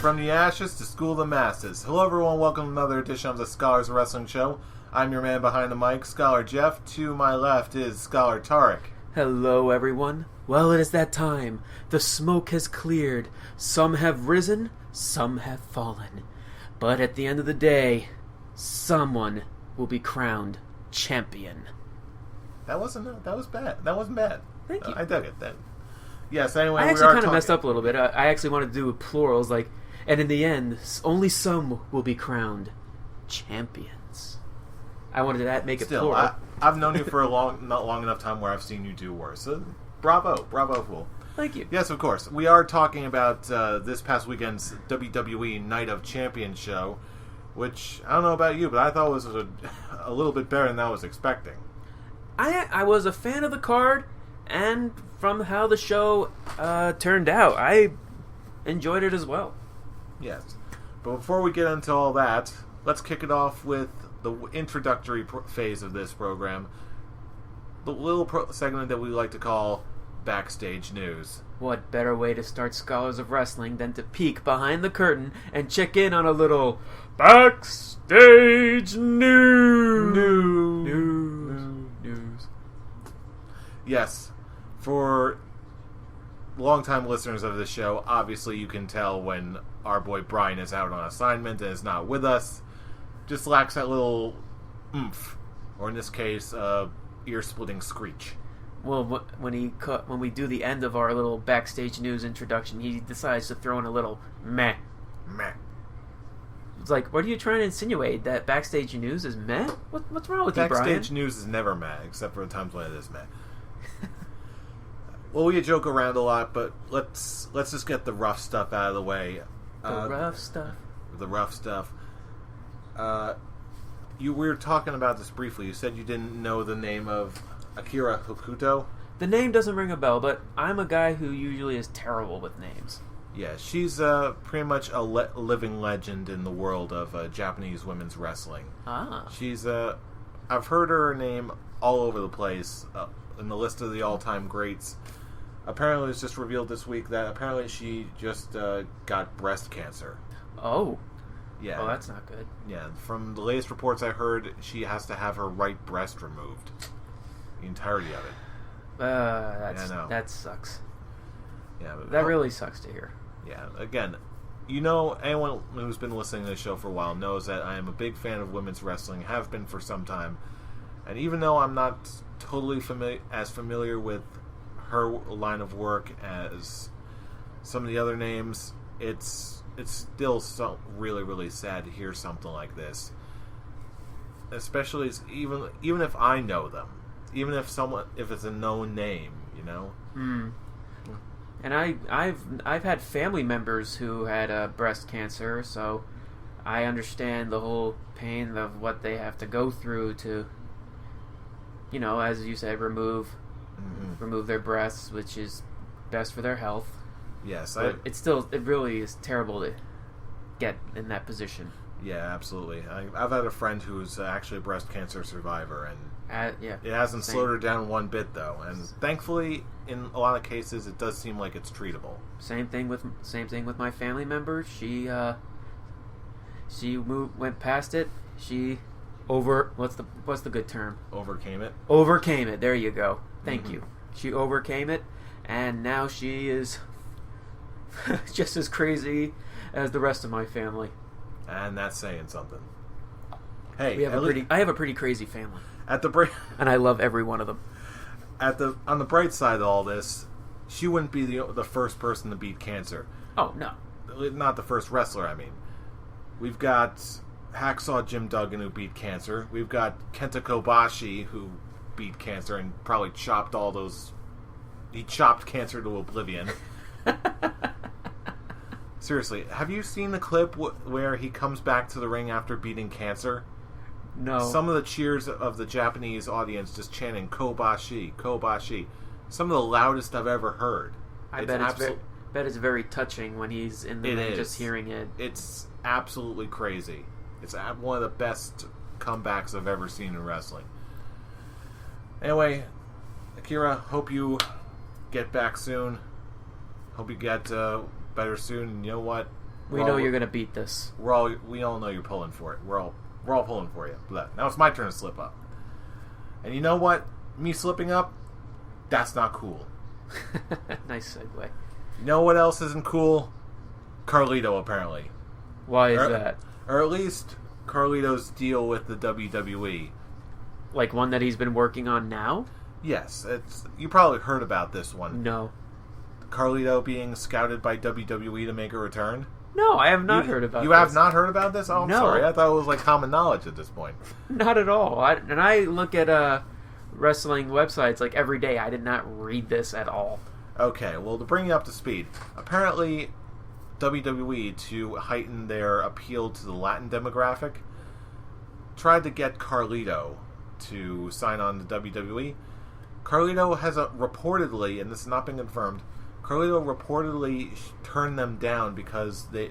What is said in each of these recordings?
From the ashes to school the masses. Hello everyone, welcome to another edition of the Scholars of Wrestling Show. I'm your man behind the mic, Scholar Jeff. To my left is Scholar Tarek. Hello everyone. Well, it is that time. The smoke has cleared. Some have risen, some have fallen. But at the end of the day, someone will be crowned champion. That was bad. That wasn't bad. Thank you. I dug it then. Yes, anyway, I actually kind of messed up a little bit. I actually wanted to do plurals, and in the end, only some will be crowned champions. I wanted to make it plural. I've known you for not long enough time where I've seen you do worse. So, bravo, fool. Thank you. Yes, of course. We are talking about this past weekend's WWE Night of Champions show, which, I don't know about you, but I thought was a little bit better than I was expecting. I was a fan of the card, and from how the show turned out, I enjoyed it as well. Yes. But before we get into all that, let's kick it off with the introductory phase of this program. The little segment that we like to call Backstage News. What better way to start Scholars of Wrestling than to peek behind the curtain and check in on a little Backstage News. Yes. For longtime listeners of this show, obviously you can tell when our boy Brian is out on assignment and is not with us. Just lacks that little oomph, or in this case, ear-splitting screech. Well, when we do the end of our little Backstage News introduction, he decides to throw in a little meh. Meh. It's like, what are you trying to insinuate? That Backstage News is meh? What's wrong with you, Brian? Backstage News is never meh, except for the times when it is meh. Well, we joke around a lot, but let's just get the rough stuff out of the way. The rough stuff. We were talking about this briefly. You said you didn't know the name of Akira Hokuto. The name doesn't ring a bell, but I'm a guy who usually is terrible with names. Yeah, she's pretty much a living legend in the world of Japanese women's wrestling. Ah. She's I've heard her name all over the place in the list of the all-time greats. Apparently, it was just revealed this week that apparently she just got breast cancer. Oh. Yeah. Oh, that's not good. Yeah, from the latest reports I heard, she has to have her right breast removed. The entirety of it. That sucks. Yeah, that really sucks to hear. Yeah, again, anyone who's been listening to the show for a while knows that I am a big fan of women's wrestling, have been for some time. And even though I'm not totally familiar with her line of work as some of the other names, it's still so really, really sad to hear something like this. Especially even if I know them, even if it's a known name, you know. Mm. And I've had family members who had breast cancer, so I understand the whole pain of what they have to go through to, as you said, remove their breasts, which is best for their health. Yes, but it really is terrible to get in that position. Yeah, absolutely. I've had a friend who's actually a breast cancer survivor, and it hasn't slowed her down one bit, though. And thankfully, in a lot of cases, it does seem like it's treatable. Same thing with my family member. She went past it. She what's the good term? Overcame it. Overcame it. There you go. Thank you. She overcame it, and now she is just as crazy as the rest of my family. And that's saying something. Hey, I have a pretty crazy family. And I love every one of them. On the bright side of all this, she wouldn't be the first person to beat cancer. Oh, no. Not the first wrestler, I mean. We've got Hacksaw Jim Duggan, who beat cancer. We've got Kenta Kobashi, who beat cancer and probably chopped he chopped cancer to oblivion. Seriously, have you seen the clip where he comes back to the ring after beating cancer? No. Some of the cheers of the Japanese audience just chanting Kobashi, Kobashi. Some of the loudest I've ever heard. I bet it's very touching when he's in the ring just hearing it. It's absolutely crazy. It's one of the best comebacks I've ever seen in wrestling. Anyway, Akira, hope you get back soon. Hope you get better soon. And you know what? We know you're gonna beat this. We all know you're pulling for it. We're all pulling for you. But now it's my turn to slip up. And you know what? Me slipping up, that's not cool. Nice segue. You know what else isn't cool? Carlito, apparently. Why is that? Or at least Carlito's deal with the WWE. Like one that he's been working on now? Yes. You probably heard about this one. No. Carlito being scouted by WWE to make a return? No, I have not heard about this. You have not heard about this? Oh, I'm no. sorry. I thought it was like common knowledge at this point. Not at all. I look at wrestling websites like every day. I did not read this at all. Okay, well, to bring you up to speed, apparently WWE, to heighten their appeal to the Latin demographic, tried to get Carlito to sign on to WWE. Carlito has reportedly, and this has not been confirmed, Carlito reportedly turned them down because the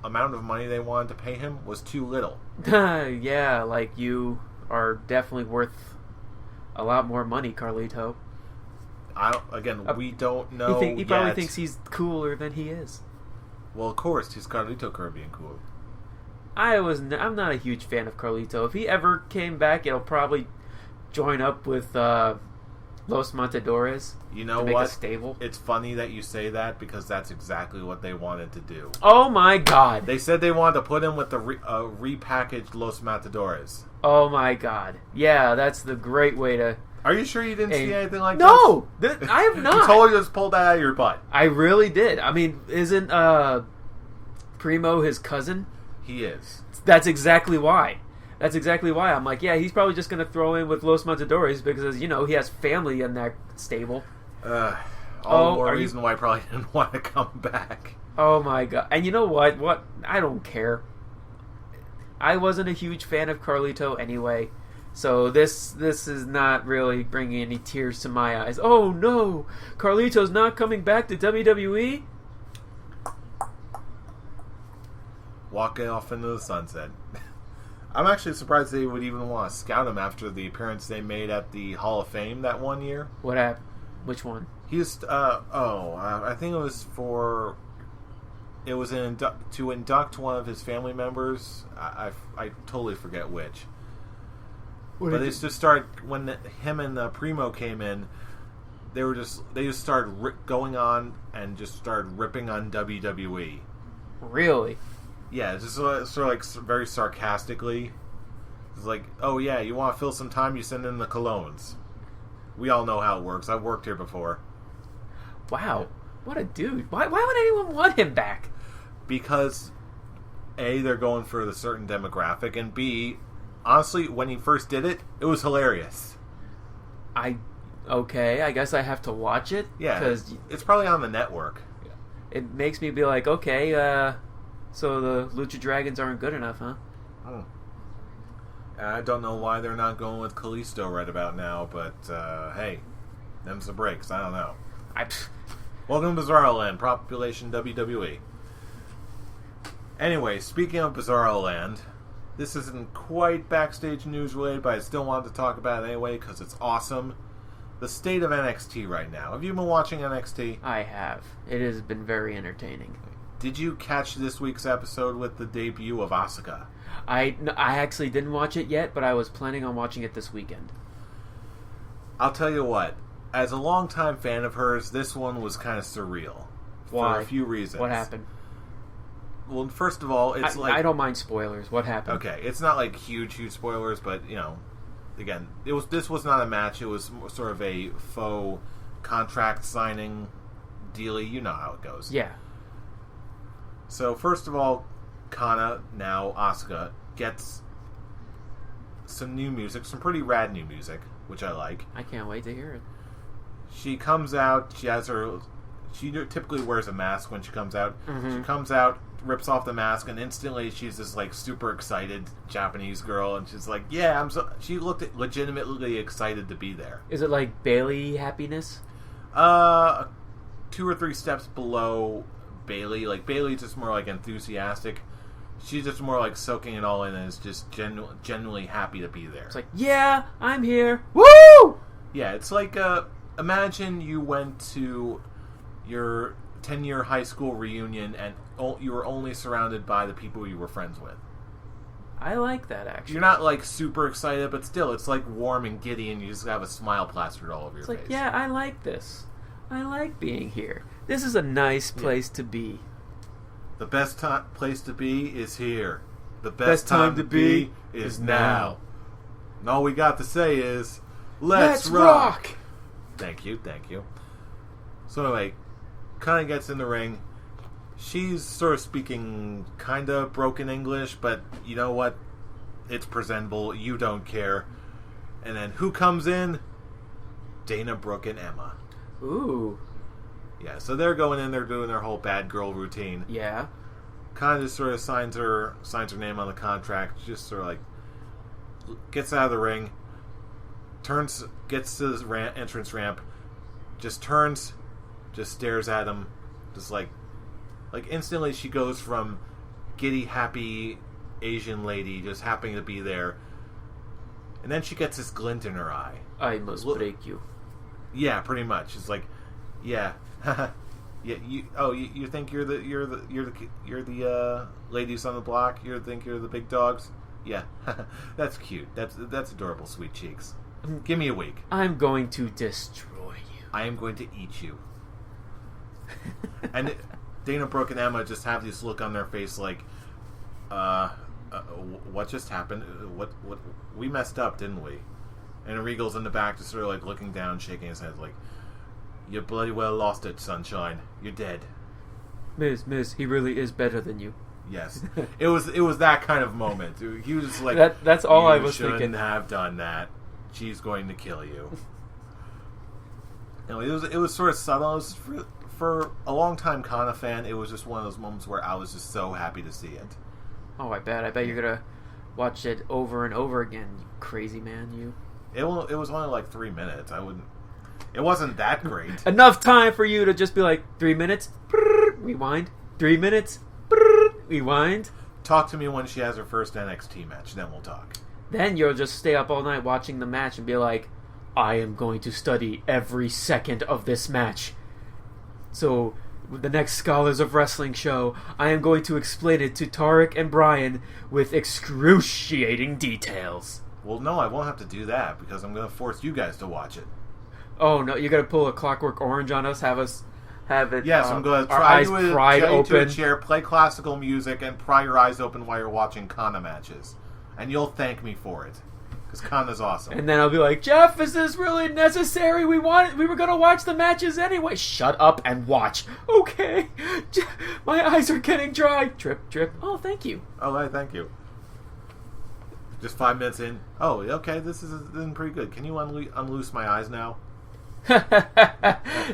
amount of money they wanted to pay him was too little. Yeah, like you are definitely worth a lot more money, Carlito. We don't know. He probably thinks he's cooler than he is. Well, of course, he's Carlito Kirby and cool. I'm not a huge fan of Carlito. If he ever came back, it'll probably join up with Los Matadores. You know to make what? A stable. It's funny that you say that because that's exactly what they wanted to do. Oh my god! They said they wanted to put him with the repackaged Los Matadores. Oh my god! Yeah, that's the great way to. Are you sure you didn't see anything like this? No! I have not! You totally just pulled that out of your butt. I really did. I mean, isn't Primo his cousin? He is. That's exactly why. I'm like, yeah, he's probably just going to throw in with Los Matadores because, he has family in that stable. All the more reason why I probably didn't want to come back. Oh my god. And you know what? I don't care. I wasn't a huge fan of Carlito anyway. So this is not really bringing any tears to my eyes. Oh no, Carlito's not coming back to WWE? Walking off into the sunset. I'm actually surprised they would even want to scout him after the appearance they made at the Hall of Fame that one year. What happened? Which one? He was, I think it was to induct one of his family members. I totally forget which. But they just started when him and Primo came in. They just started going on and just started ripping on WWE. Really? Yeah, just sort of like very sarcastically. It's like, oh yeah, you want to fill some time? You send in the colognes. We all know how it works. I've worked here before. Wow, what a dude! Why would anyone want him back? Because A, they're going for the certain demographic, and B, honestly, when he first did it, it was hilarious. I guess I have to watch it. Yeah, because it's probably on the network. It makes me be like, okay, so the Lucha Dragons aren't good enough, huh? I don't know why they're not going with Kalisto right about now, but hey, them's the breaks. I don't know. Welcome to Bizarro Land, Population WWE. Anyway, speaking of Bizarro Land, this isn't quite backstage news related, but I still wanted to talk about it anyway because it's awesome. The state of NXT right now. Have you been watching NXT? I have. It has been very entertaining. Did you catch this week's episode with the debut of Asuka? I actually didn't watch it yet, but I was planning on watching it this weekend. I'll tell you what. As a longtime fan of hers, this one was kind of surreal. Why? For a few reasons. What happened? Well, first of all, it's I don't mind spoilers. What happened? Okay, it's not like huge spoilers, but again, this was not a match. It was sort of a faux contract signing dealy. You know how it goes. Yeah. So first of all, Kana, now Asuka, gets some new music, some pretty rad new music, which I like. I can't wait to hear it. She comes out. She typically wears a mask when she comes out. Mm-hmm. She comes out, rips off the mask, and instantly she's this like super excited Japanese girl, and she's like, "Yeah, she looked legitimately excited to be there." Is it like Bailey happiness? 2 or 3 steps below Bailey. Like Bailey's just more like enthusiastic. She's just more like soaking it all in and is just genuinely happy to be there. It's like, yeah, I'm here. Woo! Yeah, it's like imagine you went to your 10-year high school reunion and you were only surrounded by the people you were friends with. I like that, actually. You're not, like, super excited, but still, it's, like, warm and giddy, and you just have a smile plastered all over your face. It's like, yeah, I like this. I like being here. This is a nice place to be. The best place to be is here. The best time to be is now. And all we got to say is, let's rock! Thank you. So anyway, kind of gets in the ring. She's sort of speaking kind of broken English, but you know what? It's presentable. You don't care. And then who comes in? Dana Brooke and Emma. Ooh. Yeah, so they're going in, they're doing their whole bad girl routine. Yeah. Kind of just sort of signs her name on the contract, just sort of like gets out of the ring, gets to the entrance ramp, just turns, just stares at him, just like instantly she goes from giddy, happy Asian lady just happening to be there, and then she gets this glint in her eye. I must break you. Yeah, pretty much. It's like, yeah, yeah. You think you're the ladies on the block? You think you're the big dogs? Yeah, that's cute. That's adorable, sweet cheeks. Give me a week. I'm going to destroy you. I am going to eat you. And Dana Brooke and Emma just have this look on their face like, what just happened? What we messed up, didn't we? And Regal's in the back, just sort of like looking down, shaking his head, like, you bloody well lost it, sunshine. You're dead. Miss, he really is better than you. Yes, it was that kind of moment. He was just like, that's all I was thinking. You thinking. shouldn't have done that. She's going to kill you. No, it was sort of subtle. It was for a long time Kana fan, it was just one of those moments where I was just so happy to see it. Oh, I bet you're gonna watch it over and over again, you crazy man, you. It was only like 3 minutes. It wasn't that great. Enough time for you to just be like, 3 minutes, rewind, 3 minutes, rewind. Talk to me when she has her first NXT match, then we'll talk. Then you'll just stay up all night watching the match and be like, I am going to study every second of this match. So, with the next Scholars of Wrestling show, I am going to explain it to Tarek and Brian with excruciating details. Well, no, I won't have to do that, because I'm going to force you guys to watch it. Oh, no, you're going to pull a Clockwork Orange on us? Have it... Yes, I'm going to try to a chair, play classical music, and pry your eyes open while you're watching Kana matches. And you'll thank me for it. Because Kana's awesome. And then I'll be like, Jeff, is this really necessary? We were going to watch the matches anyway. Shut up and watch. Okay. My eyes are getting dry. Trip, trip. Oh, thank you. Oh, thank you. Just 5 minutes in. Oh, okay, this is pretty good. Can you unloose my eyes now?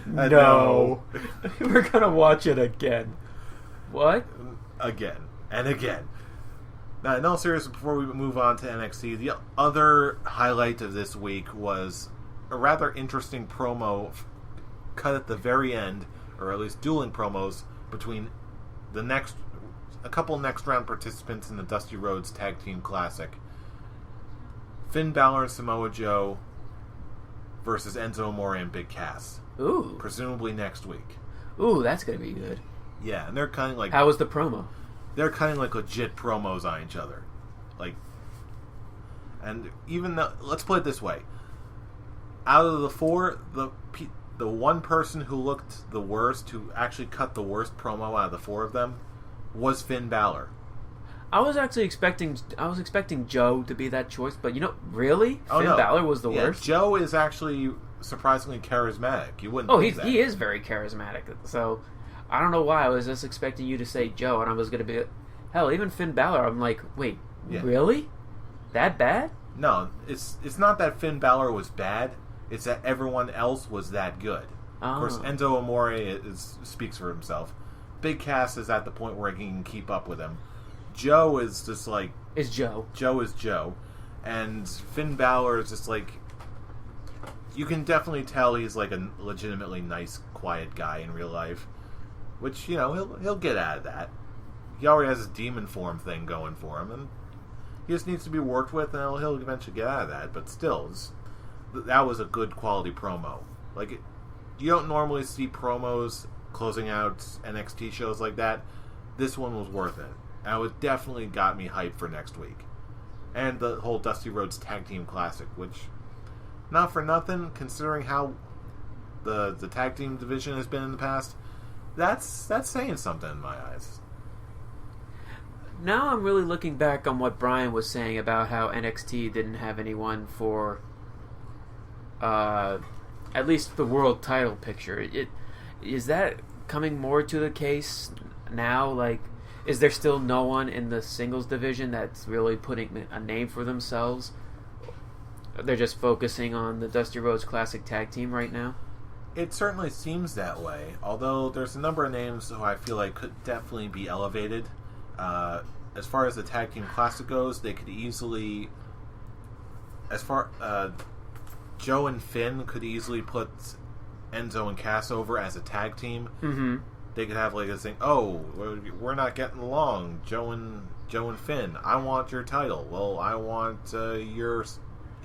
No. We're going to watch it again. What? Again. And again. Now, in all seriousness, before we move on to NXT, the other highlight of this week was a rather interesting promo cut at the very end, or at least dueling promos, between a couple next round participants in the Dusty Rhodes Tag Team Classic. Finn Balor and Samoa Joe versus Enzo Amore and Big Cass. Ooh. Presumably next week. Ooh, that's going to be good. Yeah, and they're kind of like... How was the promo? They're cutting like legit promos on each other. Like, and even though, let's put it this way. Out of the four, the one person who looked the worst, who actually cut the worst promo out of the four of them, was Finn Balor. I was expecting Joe to be that choice, but really? Oh, Finn Balor was the worst? Joe is actually surprisingly charismatic. You wouldn't think that. He is very charismatic, so... I don't know why. I was just expecting you to say Joe, and I was going to be... Hell, even Finn Balor, I'm like, wait, really? That bad? No, it's not that Finn Balor was bad. It's that everyone else was that good. Oh. Of course, Enzo Amore speaks for himself. Big Cass is at the point where he can keep up with him. Joe is just like... Is Joe. Joe is Joe. And Finn Balor is just like... You can definitely tell he's like a legitimately nice, quiet guy in real life. Which, he'll get out of that. He already has his demon form thing going for him, and he just needs to be worked with, and he'll eventually get out of that. But still, that was a good quality promo. Like, you don't normally see promos closing out NXT shows like that, this one was worth it. And it definitely got me hyped for next week. And the whole Dusty Rhodes Tag Team Classic, which, not for nothing, considering how the tag team division has been in the past, that's saying something in my eyes. Now I'm really looking back on what Brian was saying about how NXT didn't have anyone for at least the world title picture. Is that coming more to the case now? Like, is there still no one in the singles division that's really putting a name for themselves? They're just focusing on the Dusty Rhodes Classic Tag Team right now? It certainly seems that way, although there's a number of names who I feel like could definitely be elevated. As far as the Tag Team Classic goes, they could easily... Joe and Finn could easily put Enzo and Cass over as a tag team. Mm-hmm. They could have like this thing, oh, we're not getting along, Joe and Finn. I want your title. Well, I want your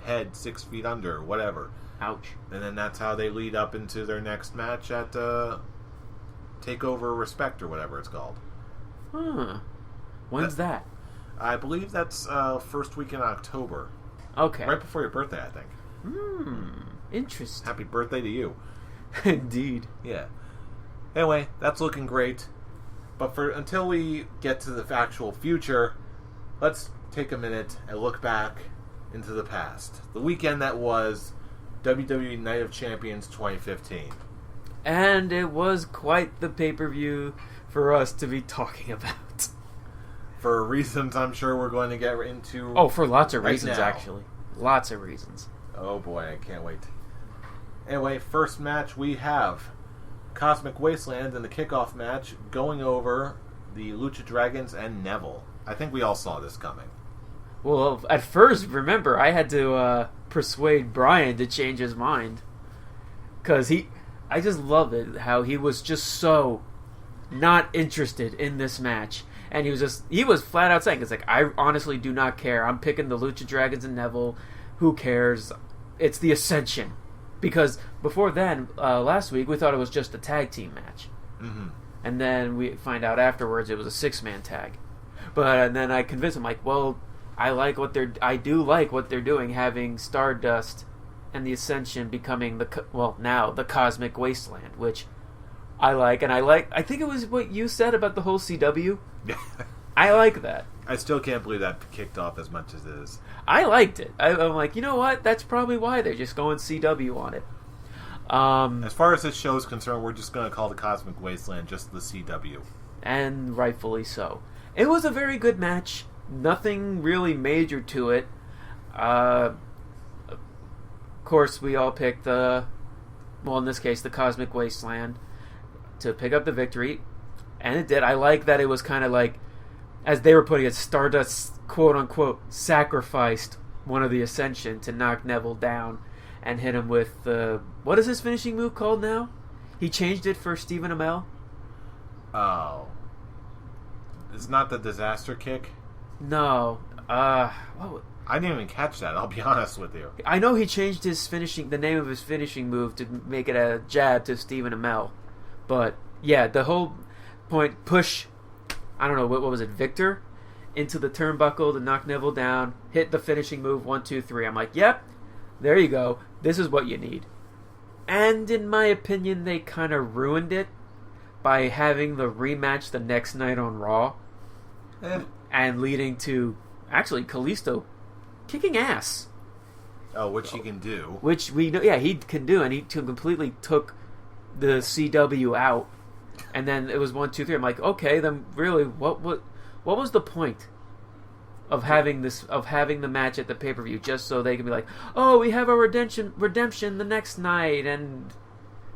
head 6 feet under, whatever. Ouch. And then that's how they lead up into their next match at TakeOver Respect or whatever it's called. Huh. When's that? I believe that's first week in October. Okay. Right before your birthday, I think. Interesting. Happy birthday to you. Indeed. Yeah. Anyway, that's looking great. But until we get to the actual future, let's take a minute and look back into the past. The weekend that was WWE Night of Champions 2015. And it was quite the pay-per-view for us to be talking about. For reasons I'm sure we're going to get into. Oh, for lots of right reasons, now. actually. Lots of reasons. Oh boy, I can't wait. Anyway, first match we have Cosmic Wasteland in the kickoff match going over the Lucha Dragons and Neville. I think we all saw this coming. Well, at first, remember, I had to persuade Brian to change his mind. Because I just love it, how he was just so not interested in this match. And he was flat out saying, it's like, I honestly do not care. I'm picking the Lucha Dragons and Neville. Who cares? It's the Ascension. Because before then, last week, we thought it was just a tag team match. Mm-hmm. And then we find out afterwards it was a 6-man tag. And then I convinced him, like, well, I do like what they're doing, having Stardust and the Ascension becoming now the Cosmic Wasteland, which I like. And I think it was what you said about the whole CW. I like that. I still can't believe that kicked off as much as it is. I liked it. I'm like, you know what? That's probably why they're just going CW on it. As far as this show is concerned, we're just going to call the Cosmic Wasteland just the CW. And rightfully so. It was a very good match. Nothing really major to it. Of course, we all picked in this case, the Cosmic Wasteland to pick up the victory. And it did. I like that it was kind of like, as they were putting it, Stardust, quote-unquote, sacrificed one of the Ascension to knock Neville down and hit him with what is his finishing move called now? He changed it for Stephen Amell? Oh. It's not the Disaster Kick? No. I didn't even catch that, I'll be honest with you. I know he changed the name of his finishing move to make it a jab to Stephen Amell. But, yeah, the whole point, push, I don't know, what was it, Victor? Into the turnbuckle to knock Neville down, hit the finishing move, 1, 2, 3. I'm like, yep, there you go. This is what you need. And in my opinion, they kind of ruined it by having the rematch the next night on Raw. And leading to, actually, Kalisto kicking ass. Oh, which he can do. Which we know, yeah, he can do, and he completely took the CW out. And then it was 1, 2, 3. I'm like, okay, then really, what was the point of having the match at the pay-per-view just so they can be like, oh, we have our redemption the next night, and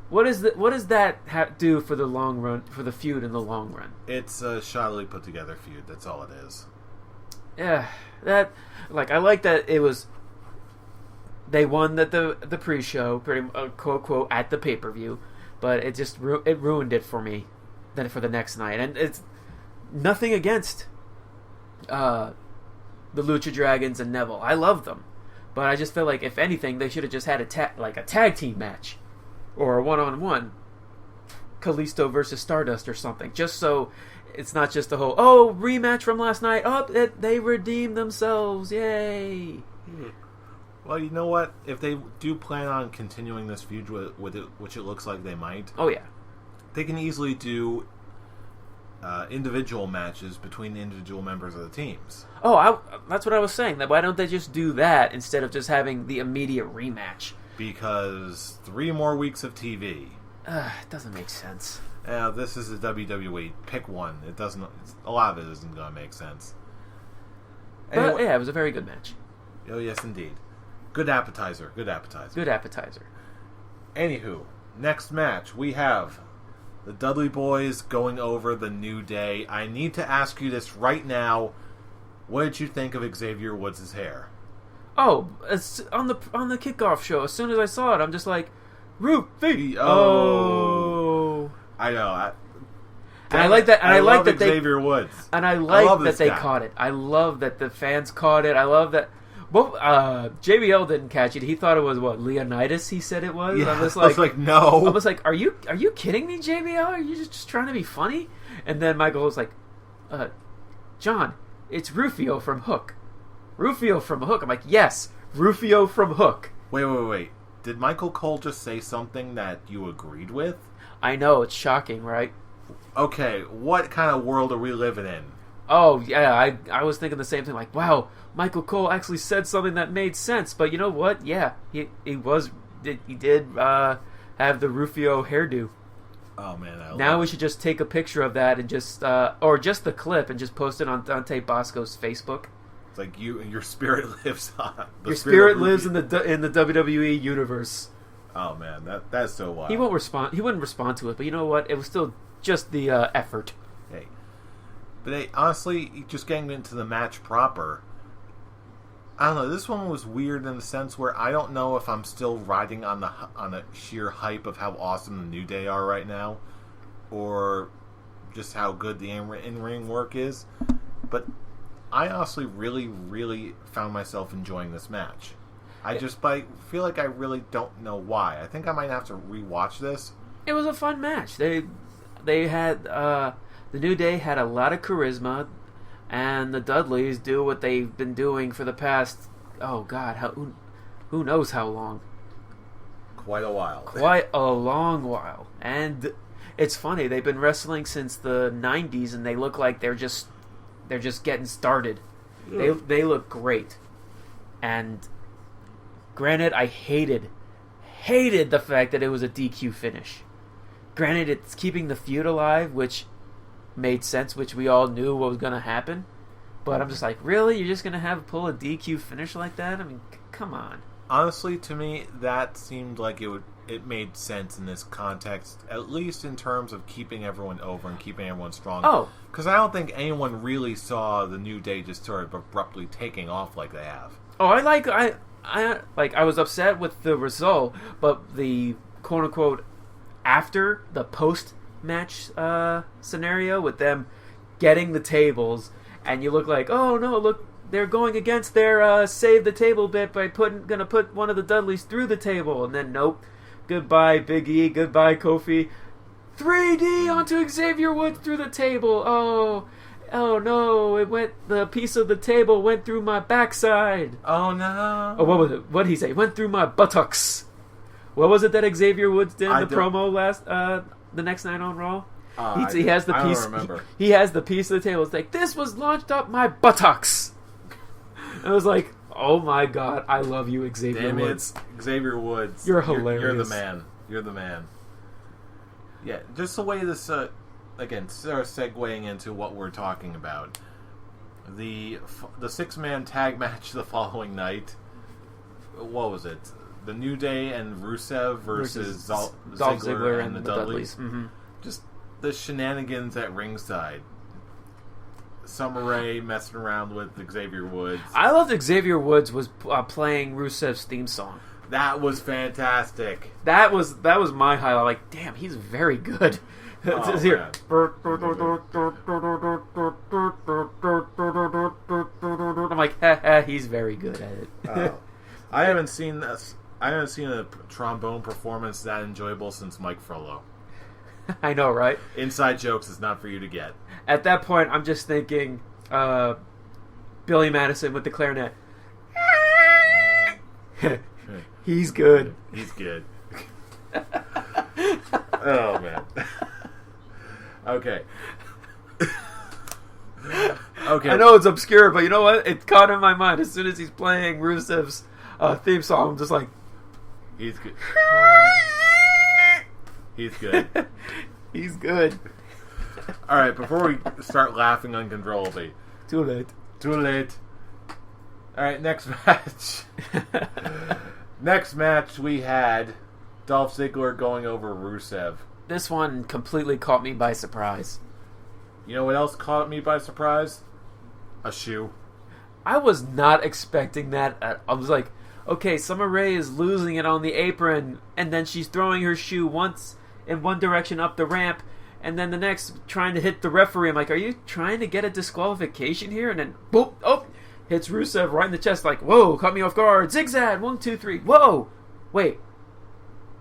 what does that do for the long run, for the feud in the long run? It's a shoddily put together feud. That's all it is. Yeah, I like that it was. They won the pre-show, pretty quote quote, at the pay-per-view, but it just it ruined it for me. Then for the next night, and it's nothing against the Lucha Dragons and Neville. I love them, but I just feel like if anything, they should have just had a tag team match or a 1-on-1. Kalisto versus Stardust or something, just so it's not just the whole rematch from last night. They redeemed themselves, yay! Well, you know what? If they do plan on continuing this feud with it, which it looks like they might, they can easily do individual matches between the individual members of the teams. That's what I was saying. Why don't they just do that instead of just having the immediate rematch? Because 3 more weeks of TV. It doesn't make sense. This is the WWE. Pick one. It doesn't. A lot of it isn't going to make sense. But anyway, it was a very good match. Oh yes, indeed. Good appetizer. Anywho, next match we have the Dudley Boyz going over the New Day. I need to ask you this right now. What did you think of Xavier Woods' hair? It's on the kickoff show. As soon as I saw it, I'm just like, Rufio. I know. And I like that. And I like that Xavier Woods. And I like that they caught it. I love that the fans caught it. I love that. Well, JBL didn't catch it. He thought it was Leonidas. He said it was. Yeah, I was like, no. I was like, are you kidding me, JBL? Are you just trying to be funny? And then Michael was like, John, it's Rufio from Hook. Rufio from Hook. I'm like, yes, Rufio from Hook. Wait. Did Michael Cole just say something that you agreed with? I know, it's shocking, right? Okay, what kind of world are we living in? Oh, yeah, I was thinking the same thing. Like, wow, Michael Cole actually said something that made sense. But you know what? Yeah, he did have the Rufio hairdo. Oh, man. Now we should just take a picture of that and just, or just the clip and just post it on Dante Bosco's Facebook. It's like your spirit lives on. Your spirit lives in the WWE universe. Oh, man, that's so wild. He wouldn't respond to it, but you know what? It was still just the effort. Hey. But hey, honestly, just getting into the match proper, I don't know, this one was weird in the sense where I don't know if I'm still riding on the sheer hype of how awesome the New Day are right now, or just how good the in-ring work is, but I honestly really, really found myself enjoying this match. I feel like I really don't know why. I think I might have to rewatch this. It was a fun match. They had the New Day had a lot of charisma, and the Dudleys do what they've been doing for the past who knows how long. Quite a while. Quite a long while. And it's funny, they've been wrestling since the 90s, and they look like they're just getting started. Yeah. They look great. And granted, I hated the fact that it was a DQ finish. Granted, it's keeping the feud alive, which made sense, which we all knew what was going to happen. But I'm just like, really? You're just going to pull a DQ finish like that? I mean, come on. Honestly, to me, that seemed like it made sense in this context, at least in terms of keeping everyone over and keeping everyone strong. Oh. Because I don't think anyone really saw the New Day just sort of abruptly taking off like they have. Oh, I was upset with the result, but the quote-unquote after the post-match scenario with them getting the tables, and you look like, oh no, look, they're going against their save the table bit by gonna put one of the Dudleys through the table, and then nope, goodbye Big E, goodbye Kofi, 3D onto Xavier Woods through the table. Oh no, the piece of the table went through my backside. Oh no. Oh, what was it? What did he say? Went through my buttocks. What was it that Xavier Woods did in the promo the next night on Raw? He has the piece. I don't remember. He has the piece of the table. It's like, this was launched up my buttocks. I was like, oh my god, I love you, Xavier Woods. Xavier Woods. You're hilarious. You're the man. Yeah, just the way this, again, sort of segueing into what we're talking about. The 6-man tag match the following night. What was it? The New Day and Rusev versus Dolph Ziggler and the Dudleys. Mm-hmm. Just the shenanigans at ringside. Summer Rae messing around with Xavier Woods. I loved Xavier Woods was playing Rusev's theme song. That was fantastic. That was my highlight. Like, damn, he's very good. Oh, here. I'm like, he's very good at it. I haven't seen a trombone performance that enjoyable since Mike Frollo. I know, right? Inside jokes is not for you to get. At that point, I'm just thinking Billy Madison with the clarinet. He's good. He's good. Oh, man. Okay. Okay. I know it's obscure, but you know what? It caught in my mind as soon as he's playing Rusev's theme song. I'm just like... He's good. He's good. He's good. All right, before we start laughing uncontrollably. Too late. Too late. All right, next match. Next match we had Dolph Ziggler going over Rusev. This one completely caught me by surprise. You know what else caught me by surprise? A shoe. I was not expecting that. I was like, okay, Summer Rae is losing it on the apron, and then she's throwing her shoe once in one direction up the ramp, and then the next trying to hit the referee. I'm like, are you trying to get a disqualification here? And then, boop, oh, hits Rusev right in the chest like, whoa, caught me off guard. Zigzag, 1, 2, 3, whoa. Wait,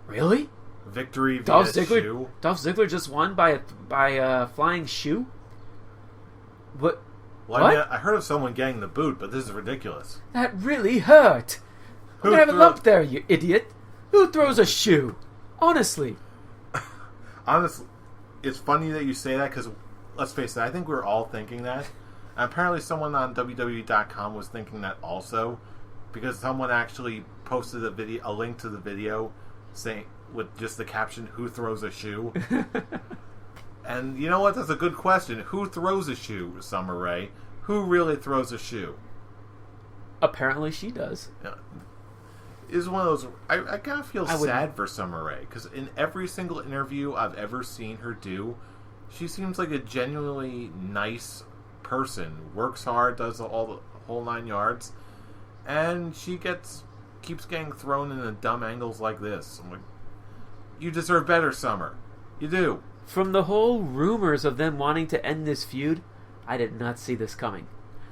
really? Victory via Dolph Ziggler, shoe? Dolph Ziggler just won by a flying shoe? What? Well, what? I mean, I heard of someone getting the boot, but this is ridiculous. That really hurt. I'm gonna have a lump there, you idiot. Who throws a shoe? Honestly. Honestly, it's funny that you say that because, let's face it, I think we were all thinking that. And apparently someone on WWE.com was thinking that also, because someone actually posted a link to the video saying, with just the caption, "Who throws a shoe?" And you know what? That's a good question. Who throws a shoe, Summer Rae? Who really throws a shoe? Apparently she does. Yeah. Is one of those... I kind of feel sad for Summer Rae, because in every single interview I've ever seen her do, she seems like a genuinely nice person. Works hard, does the whole 9 yards, and she keeps getting thrown into dumb angles like this. I'm like, you deserve better, Summer. You do. From the whole rumors of them wanting to end this feud, I did not see this coming.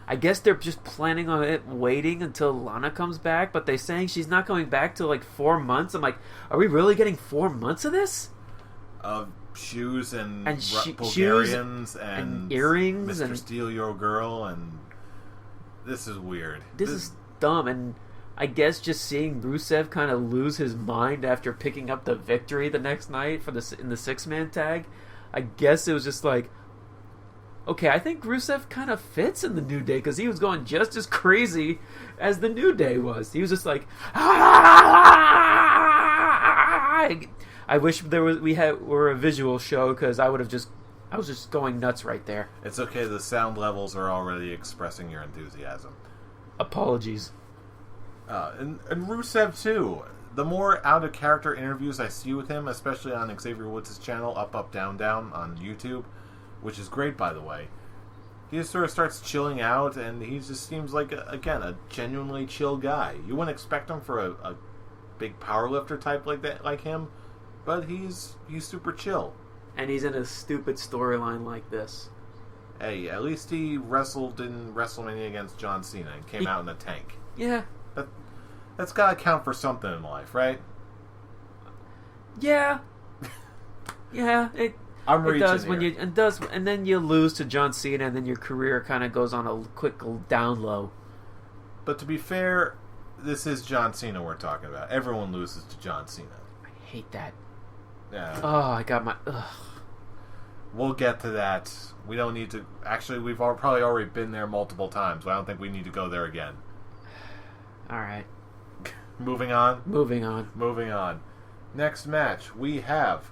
I guess they're just planning on it waiting until Lana comes back, but they're saying she's not coming back till like 4 months. I'm like, are we really getting 4 months of this? Of shoes and Bulgarians and earrings Mr. Steal Your Girl, and this is weird. This is dumb, and I guess just seeing Rusev kind of lose his mind after picking up the victory the next night in the 6-man tag, I guess it was just like, okay, I think Rusev kind of fits in the New Day because he was going just as crazy as the New Day was. He was just like, I wish were a visual show because I was just going nuts right there. It's okay. The sound levels are already expressing your enthusiasm. Apologies. And Rusev too. The more out of character interviews I see with him, especially on Xavier Woods' channel, Up Up Down Down on YouTube, which is great, by the way. He just sort of starts chilling out, and he just seems like, a genuinely chill guy. You wouldn't expect him for a big powerlifter type like him, but he's super chill. And he's in a stupid storyline like this. Hey, at least he wrestled in WrestleMania against John Cena and came out in a tank. Yeah. That's gotta count for something in life, right? Yeah. Yeah, I'm reaching it does and then you lose to John Cena, and then your career kind of goes on a quick down low. But to be fair, this is John Cena we're talking about. Everyone loses to John Cena. I hate that. Yeah. Oh, I got my... Ugh. We'll get to that. We don't need to... Actually, we've probably already been there multiple times, but I don't think we need to go there again. Alright. Moving on. Moving on. Next match, we have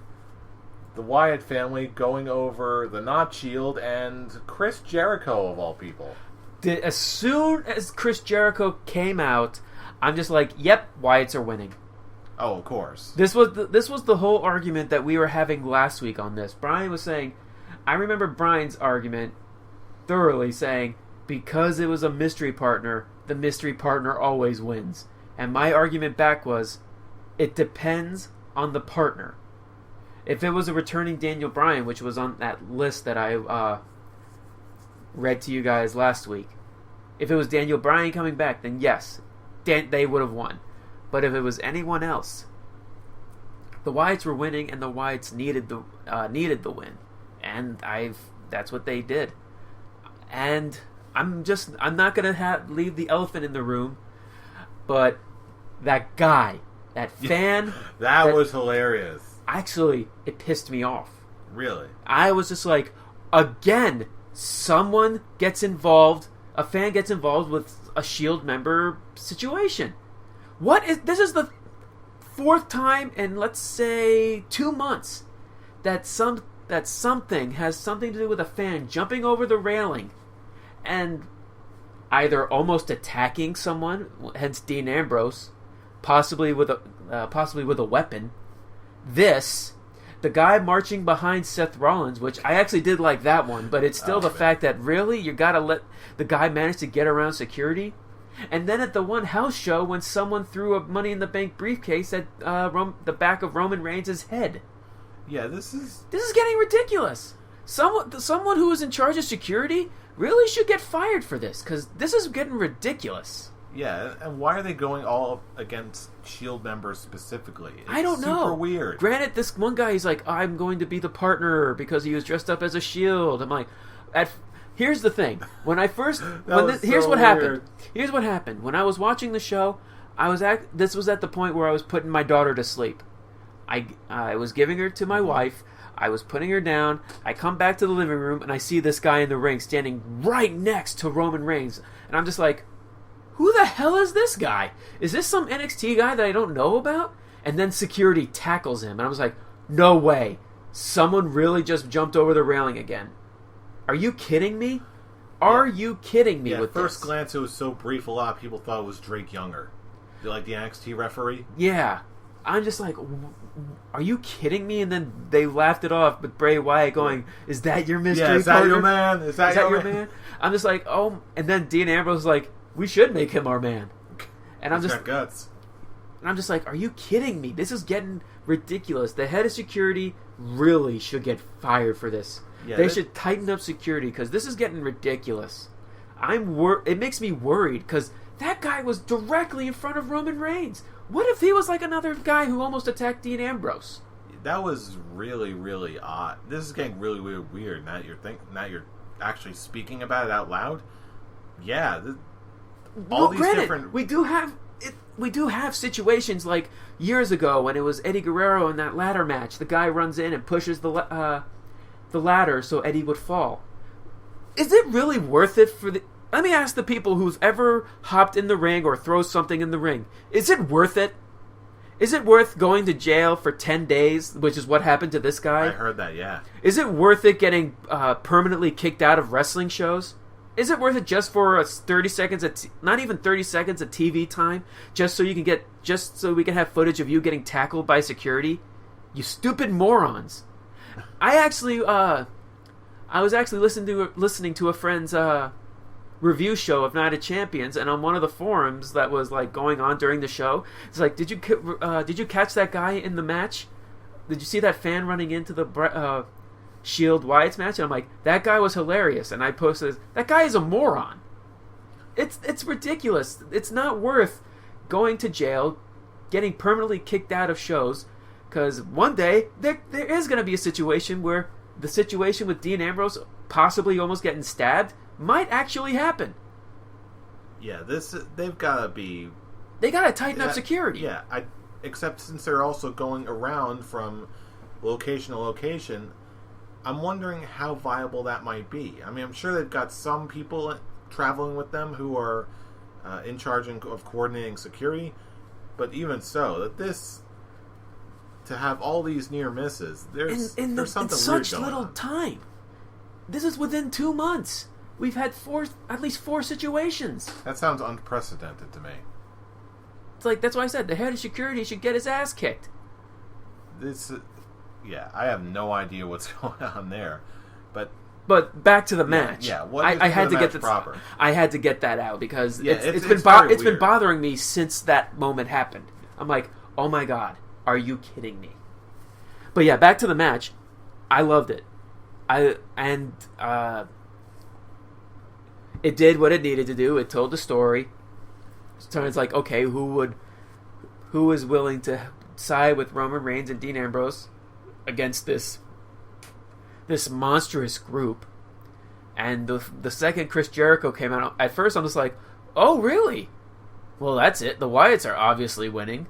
the Wyatt family going over the Not Shield and Chris Jericho, of all people. As soon as Chris Jericho came out, I'm just like, yep, Wyatts are winning. Oh, of course. This was the whole argument that we were having last week on this. Brian was saying, I remember Brian's argument thoroughly saying, because it was a mystery partner, the mystery partner always wins. And my argument back was, it depends on the partner. If it was a returning Daniel Bryan, which was on that list that I read to you guys last week, if it was Daniel Bryan coming back, then yes, they would have won. But if it was anyone else, the Wyatts were winning, and the Wyatts needed the win, and that's what they did. And I'm not gonna leave the elephant in the room, but that guy, that fan, that was hilarious. Actually, it pissed me off. Really? I was just like, again, someone gets involved, a fan gets involved with a Shield member situation. This is the fourth time in, let's say, 2 months that something has something to do with a fan jumping over the railing and either almost attacking someone, hence Dean Ambrose, possibly with a weapon. The guy marching behind Seth Rollins, which I actually did like that one, but it's still fact that really you gotta let the guy manage to get around security. And then at the one house show when someone threw a Money in the Bank briefcase at the back of Roman Reigns' head. Yeah, this is getting ridiculous. Someone who is in charge of security really should get fired for this, because this is getting ridiculous. Yeah, and why are they going all up against Shield members specifically? I don't know. Super weird. Granted, this one guy, he's like, I'm going to be the partner because he was dressed up as a Shield. I'm like, here's the thing. When I first, here's what happened. Here's what happened. When I was watching the show, this was at the point where I was putting my daughter to sleep. I was giving her to my wife. I was putting her down. I come back to the living room and I see this guy in the ring standing right next to Roman Reigns, and I'm just like, who the hell is this guy? Is this some NXT guy that I don't know about? And then security tackles him, and I was like, no way. Someone really just jumped over the railing again. Are you kidding me? Are you kidding me with this? At first glance, it was so brief, a lot of people thought it was Drake Younger. Like the NXT referee? Yeah. I'm just like, are you kidding me? And then they laughed it off with Bray Wyatt going, is that your mystery partner? Is that your man? Is that your man? I'm just like, oh. And then Dean Ambrose was like, we should make him our man. And He's got guts. And I'm just like, are you kidding me? This is getting ridiculous. The head of security really should get fired for this. Yeah, they should tighten up security because this is getting ridiculous. It makes me worried because that guy was directly in front of Roman Reigns. What if he was like another guy who almost attacked Dean Ambrose? That was really, really odd. This is getting really, really weird. Now you're actually speaking about it out loud. Yeah. We do have situations like years ago when it was Eddie Guerrero in that ladder match. The guy runs in and pushes the ladder so Eddie would fall. Is it really worth it for the... Let me ask the people who've ever hopped in the ring or throw something in the ring. Is it worth it? Is it worth going to jail for 10 days, which is what happened to this guy? I heard that, yeah. Is it worth it getting permanently kicked out of wrestling shows? Is it worth it just for 30 seconds, not even 30 seconds of TV time, just so we can have footage of you getting tackled by security? You stupid morons! I was actually listening to a friend's review show of Night of Champions, and on one of the forums that was like going on during the show, it's like, did you catch that guy in the match? Did you see that fan running into the Shield Wyatt's match? And I'm like, that guy was hilarious. And I posted, that guy is a moron. It's ridiculous. It's not worth going to jail, getting permanently kicked out of shows, because one day there is going to be a situation where the situation with Dean Ambrose possibly almost getting stabbed might actually happen. Yeah, they've got to be... They got to tighten up security. Yeah, except since they're also going around from location to location, I'm wondering how viable that might be. I mean, I'm sure they've got some people traveling with them who are in charge of coordinating security, but even so, to have all these near misses, there's something weird going on. In such little time. This is within 2 months. We've had at least four situations. That sounds unprecedented to me. It's like, that's why I said the head of security should get his ass kicked. Yeah, I have no idea what's going on there, but back to the match. Yeah, I had to get proper. I had to get that out because it's been bothering me since that moment happened. I'm like, oh my god, are you kidding me? But yeah, back to the match. I loved it. It did what it needed to do. It told the story. So it's like, okay, who is willing to side with Roman Reigns and Dean Ambrose against this monstrous group. And the second Chris Jericho came out, at first I'm just like, oh, really? Well, that's it. The Wyatts are obviously winning.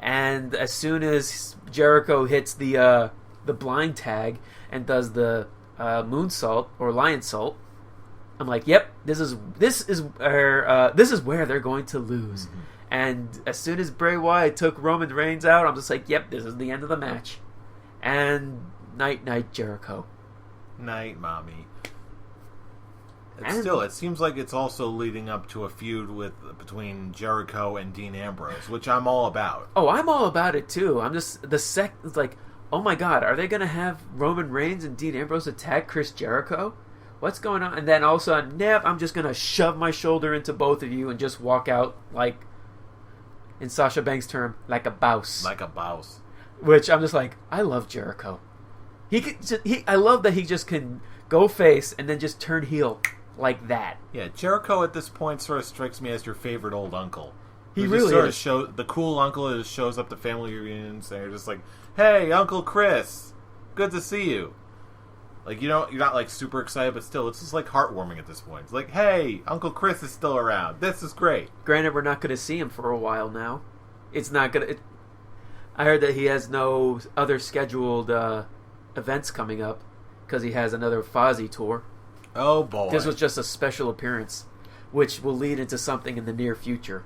And as soon as Jericho hits the blind tag and does the moonsault or lion salt, I'm like, yep, this is where they're going to lose. Mm-hmm. And as soon as Bray Wyatt took Roman Reigns out, I'm just like, yep, this is the end of the match. And night, Jericho. Night, mommy. It seems like it's also leading up to a feud between Jericho and Dean Ambrose, which I'm all about. Oh, I'm all about it too. I'm just it's like, oh my God, are they going to have Roman Reigns and Dean Ambrose attack Chris Jericho? What's going on? And then all of a sudden, I'm just going to shove my shoulder into both of you and just walk out like, in Sasha Banks' term, like a bouse. Like a bouse. Which I'm just like, I love Jericho. I love that he just can go face and then just turn heel. Like that. Yeah, Jericho at this point sort of strikes me as your favorite old uncle. He really is. The cool uncle who shows up to family reunions and you're just like, hey, Uncle Chris, good to see you. Like, you're not like super excited, but still, it's just like heartwarming at this point. It's like, hey, Uncle Chris is still around. This is great. Granted, we're not going to see him for a while now. It's not going to... I heard that he has no other scheduled events coming up because he has another Fozzy tour. Oh, boy. This was just a special appearance, which will lead into something in the near future.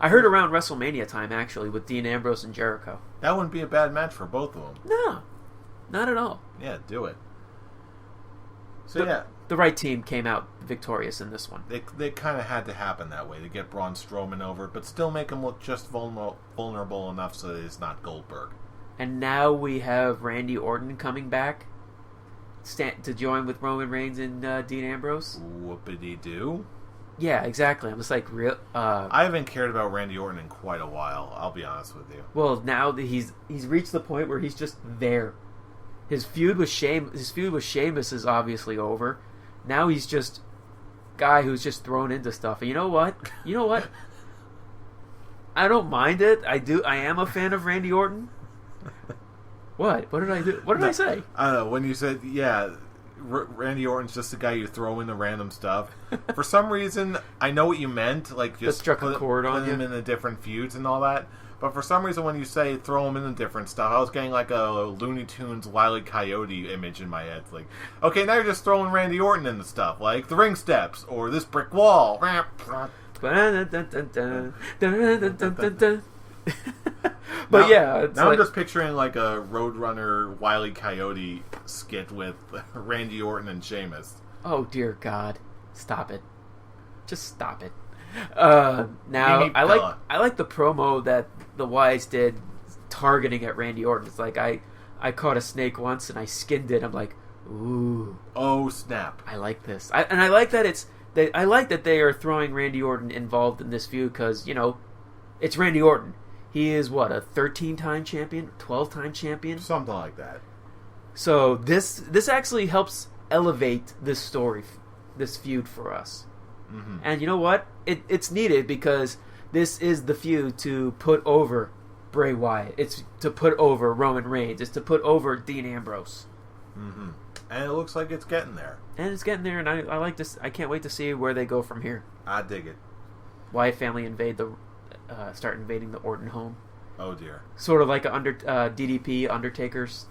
I heard around WrestleMania time, actually, with Dean Ambrose and Jericho. That wouldn't be a bad match for both of them. No, not at all. Yeah, do it. So, the right team came out victorious in this one. They kind of had to happen that way to get Braun Strowman over, but still make him look just vulnerable enough so that it's not Goldberg. And now we have Randy Orton coming back to join with Roman Reigns and Dean Ambrose. Whoopity-doo. Yeah, exactly. I'm just like, I haven't cared about Randy Orton in quite a while, I'll be honest with you. Well, now that he's reached the point where he's just there. His feud with Sheamus is obviously over. Now he's just guy who's just thrown into stuff. And you know what? I don't mind it. I am a fan of Randy Orton. What? What did I do? What did I say? I don't know. When you said, Randy Orton's just the guy you throw in the random stuff. For some reason, I know what you meant. Like, just struck a chord on him in the different feuds and all that. But for some reason, when you say throw him in the different stuff, I was getting like a Looney Tunes Wile E. Coyote image in my head. It's like, okay, now you're just throwing Randy Orton in the stuff. Like the ring steps or this brick wall. But now it's I'm just picturing like a Roadrunner Wile E. Coyote skit with Randy Orton and Sheamus. Oh dear God! Stop it! Just stop it! Now I like the promo that the Wyatts did targeting at Randy Orton. It's like I caught a snake once and I skinned it. I'm like, ooh! Oh snap! I like this. I like that I like that they are throwing Randy Orton involved in this feud because it's Randy Orton. He is, what, a 13-time champion? 12-time champion? Something like that. So this actually helps elevate this story, this feud for us. Mm-hmm. And you know what? It's needed because this is the feud to put over Bray Wyatt. It's to put over Roman Reigns. It's to put over Dean Ambrose. Mm-hmm. And it looks like it's getting there. And it's getting there, and I like this. I can't wait to see where they go from here. I dig it. Wyatt family start invading the Orton home. Oh dear. Sort of like a DDP Undertaker's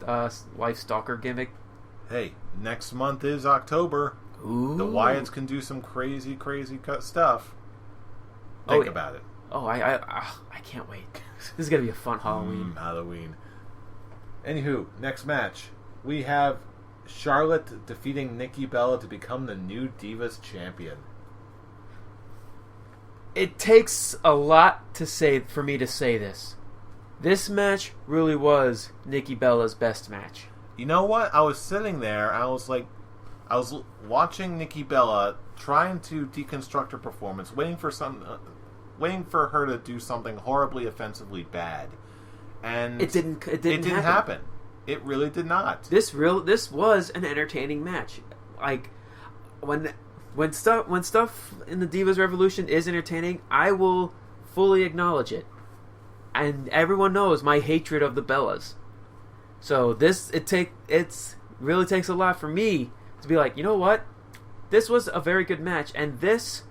wife stalker gimmick. Hey, next month is October. Ooh. The Wyatts can do some crazy stuff. Think about it. Oh, I can't wait. This is gonna be a fun Halloween. Halloween. Anywho, next match we have Charlotte defeating Nikki Bella to become the new Divas champion. It takes a lot for me to say this. This match really was Nikki Bella's best match. You know what? I was sitting there, I was watching Nikki Bella trying to deconstruct her performance, waiting for her to do something horribly offensively bad, and it didn't happen. It really did not. This was an entertaining match. Like when stuff in the Divas Revolution is entertaining, I will fully acknowledge it. And everyone knows my hatred of the Bellas. So it really takes a lot for me to be like, you know what? This was a very good match, and this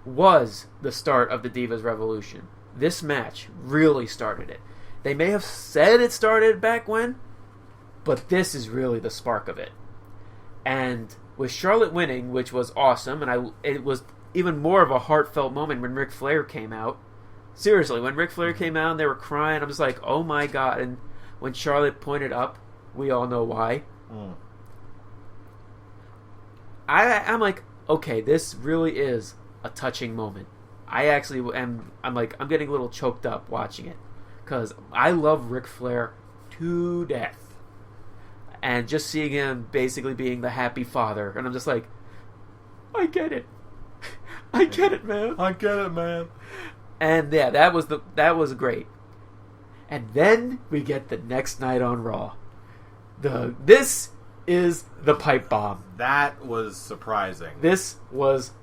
was the start of the Divas Revolution. This match really started it. They may have said it started back when, but this is really the spark of it. And with Charlotte winning, which was awesome, and it was even more of a heartfelt moment when Ric Flair came out. Seriously, when Ric Flair came out and they were crying, I was like, oh my god. And when Charlotte pointed up, we all know why. I'm like, okay, this really is a touching moment. I actually am. I'm getting a little choked up watching it because I love Ric Flair to death, and just seeing him basically being the happy father, and I'm just like, I get it, I get it, man, I get it, man. And yeah, that was great. And then we get the next night on Raw. This is the pipe bomb. That was surprising. This was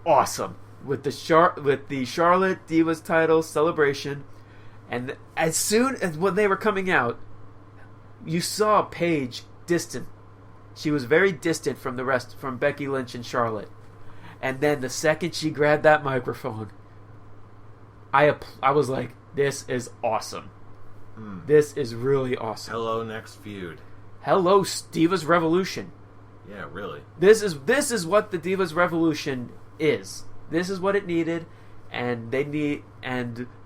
awesome with the Charlotte Divas title celebration, and as soon as when they were coming out, you saw Paige distant. She was very distant from the rest, from Becky Lynch and Charlotte. And then the second she grabbed that microphone, I was like, this is awesome. This is really awesome. Hello, next feud. Hello, Divas Revolution. Yeah, really. This is what the Divas Revolution is. This is what it needed, and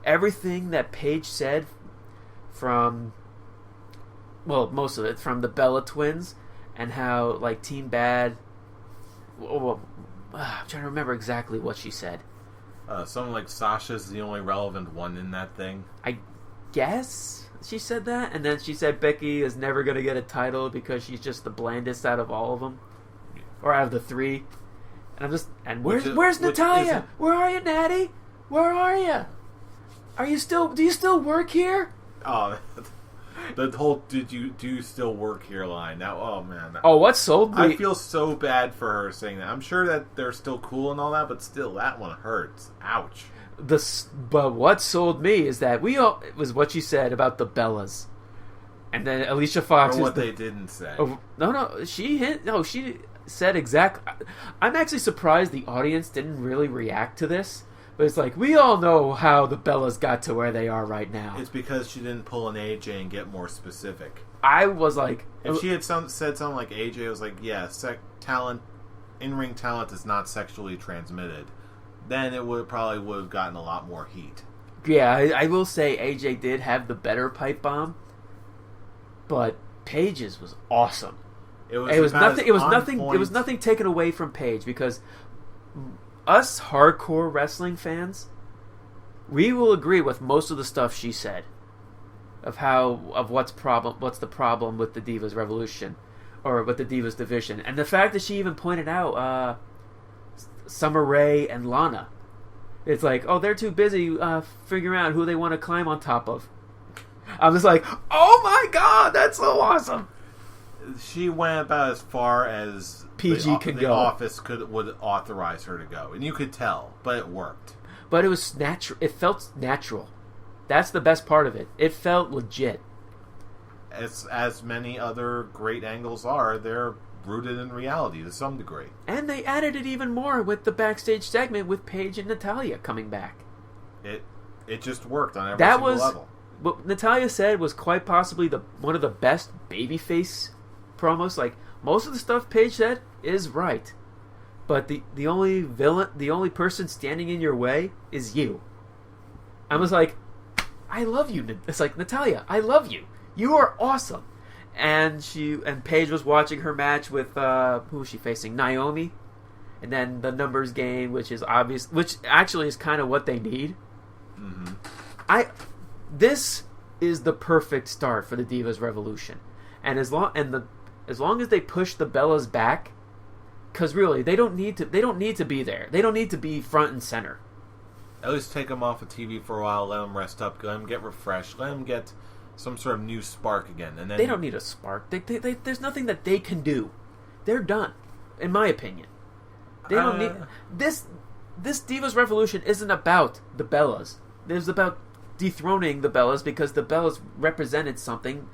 everything that Paige said from, well, most of it from the Bella Twins, and how like Team Bad. I'm trying to remember exactly what she said. Something like Sasha's the only relevant one in that thing. I guess she said that, and then she said Becky is never going to get a title because she's just the blandest out of all of them, or out of the three. And I'm just, and where's Natalya? Where are you, Natty? Where are you? Do you still work here? Oh, the whole do you still work here line. Now, oh man. What sold me? I feel so bad for her saying that. I'm sure that they're still cool and all that, but still, that one hurts. Ouch. But what sold me is that it was what she said about the Bellas, and then Alicia Fox. Or what they didn't say. Oh, no, she said exactly. I'm actually surprised the audience didn't really react to this. But it's like, we all know how the Bellas got to where they are right now. It's because she didn't pull an AJ and get more specific. I was like, if she had said something like AJ was like, yeah, in-ring talent is not sexually transmitted, then it would have gotten a lot more heat. Yeah, I will say AJ did have the better pipe bomb, but Paige's was awesome. It was nothing taken away from Paige, because us hardcore wrestling fans, we will agree with most of the stuff she said of what's the problem with the Divas Revolution, or with the Divas division, and the fact that she even pointed out Summer Rae and Lana. It's like, oh, they're too busy figuring out who they want to climb on top of. I'm just like, oh my god, that's so awesome. She went about as far as PG can go. The office would authorize her to go, and you could tell, but it worked. But it was natural. It felt natural. That's the best part of it. It felt legit. As many other great angles are, they're rooted in reality to some degree. And they added it even more with the backstage segment with Paige and Natalya coming back. It just worked on every single level. What Natalya said was quite possibly one of the best babyface promos. Like, most of the stuff Paige said is right, but the only person standing in your way is you. I was like, I love you. It's like, Natalya, I love you. You are awesome. And Paige was watching her match with who was she facing? Naomi, and then the numbers game, which is obvious, which actually is kind of what they need. Mm-hmm. This is the perfect start for the Divas Revolution, and as long as they push the Bellas back, because really they don't need to be there. They don't need to be front and center. At least take them off of TV for a while, let them rest up, let them get refreshed, let them get some sort of new spark again, and then they don't need a spark. There's nothing that they can do. They're done, in my opinion. They don't need this. This Divas Revolution isn't about the Bellas. It's about dethroning the Bellas because the Bellas represented something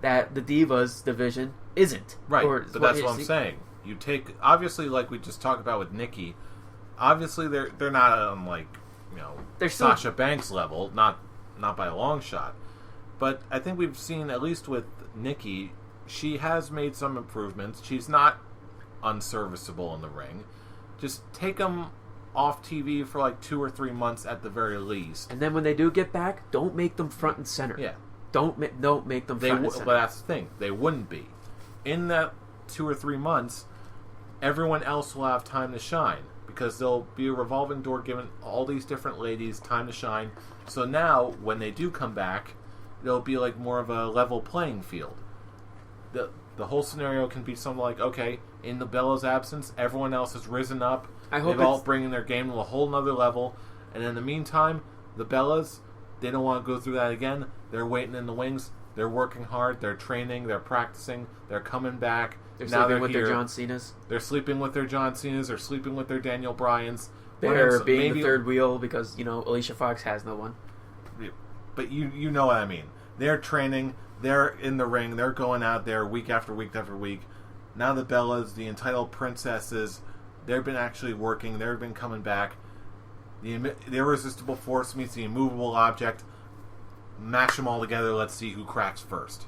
that the Divas division isn't. Right, but that's what I'm saying. You take, obviously, like we just talked about with Nikki, obviously they're not on, like, they're Sasha Banks level, not by a long shot. But I think we've seen, at least with Nikki, she has made some improvements. She's not unserviceable in the ring. Just take them off TV for like 2 or 3 months at the very least. And then when they do get back, don't make them front and center. Yeah. Don't make them front and center. But that's the thing. They wouldn't be. In that 2 or 3 months, everyone else will have time to shine. Because there'll be a revolving door giving all these different ladies time to shine. So now, when they do come back, it'll be like more of a level playing field. The whole scenario can be something like, okay, in the Bella's absence, everyone else has risen up. They've all bringing their game to a whole nother level. And in the meantime, the Bellas, they don't want to go through that again. They're waiting in the wings. They're working hard. They're training. They're practicing. They're coming back. They're sleeping with their John Cenas. They're sleeping with their John Cenas. They're sleeping with their Daniel Bryans. They're being the third wheel because, Alicia Fox has no one. But you know what I mean. They're training. They're in the ring. They're going out there week after week after week. Now the Bellas, the entitled princesses, they've been actually working. They've been coming back. The irresistible force meets the immovable object. Mash them all together. Let's see who cracks first.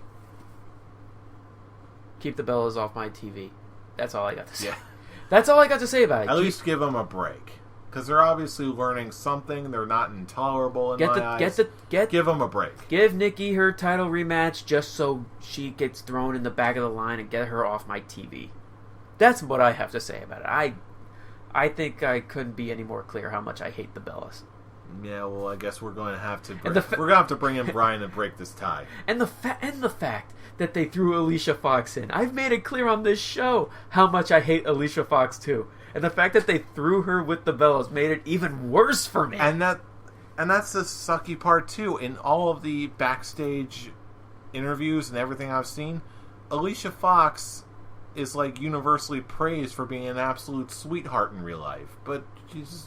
Keep the Bellas off my TV. That's all I got to say. Yeah. That's all I got to say about it. At least give them a break. Because they're obviously learning something. They're not intolerable in my eyes. Give them a break. Give Nikki her title rematch just so she gets thrown in the back of the line and get her off my TV. That's what I have to say about it. I think I couldn't be any more clear how much I hate the Bellas. Yeah, well, I guess we're going to have to bring in Brian to break this tie. And the fact that they threw Alicia Fox in. I've made it clear on this show how much I hate Alicia Fox too. And the fact that they threw her with the Bellas made it even worse for me. And that's the sucky part too. In all of the backstage interviews and everything I've seen, Alicia Fox is like universally praised for being an absolute sweetheart in real life. But she's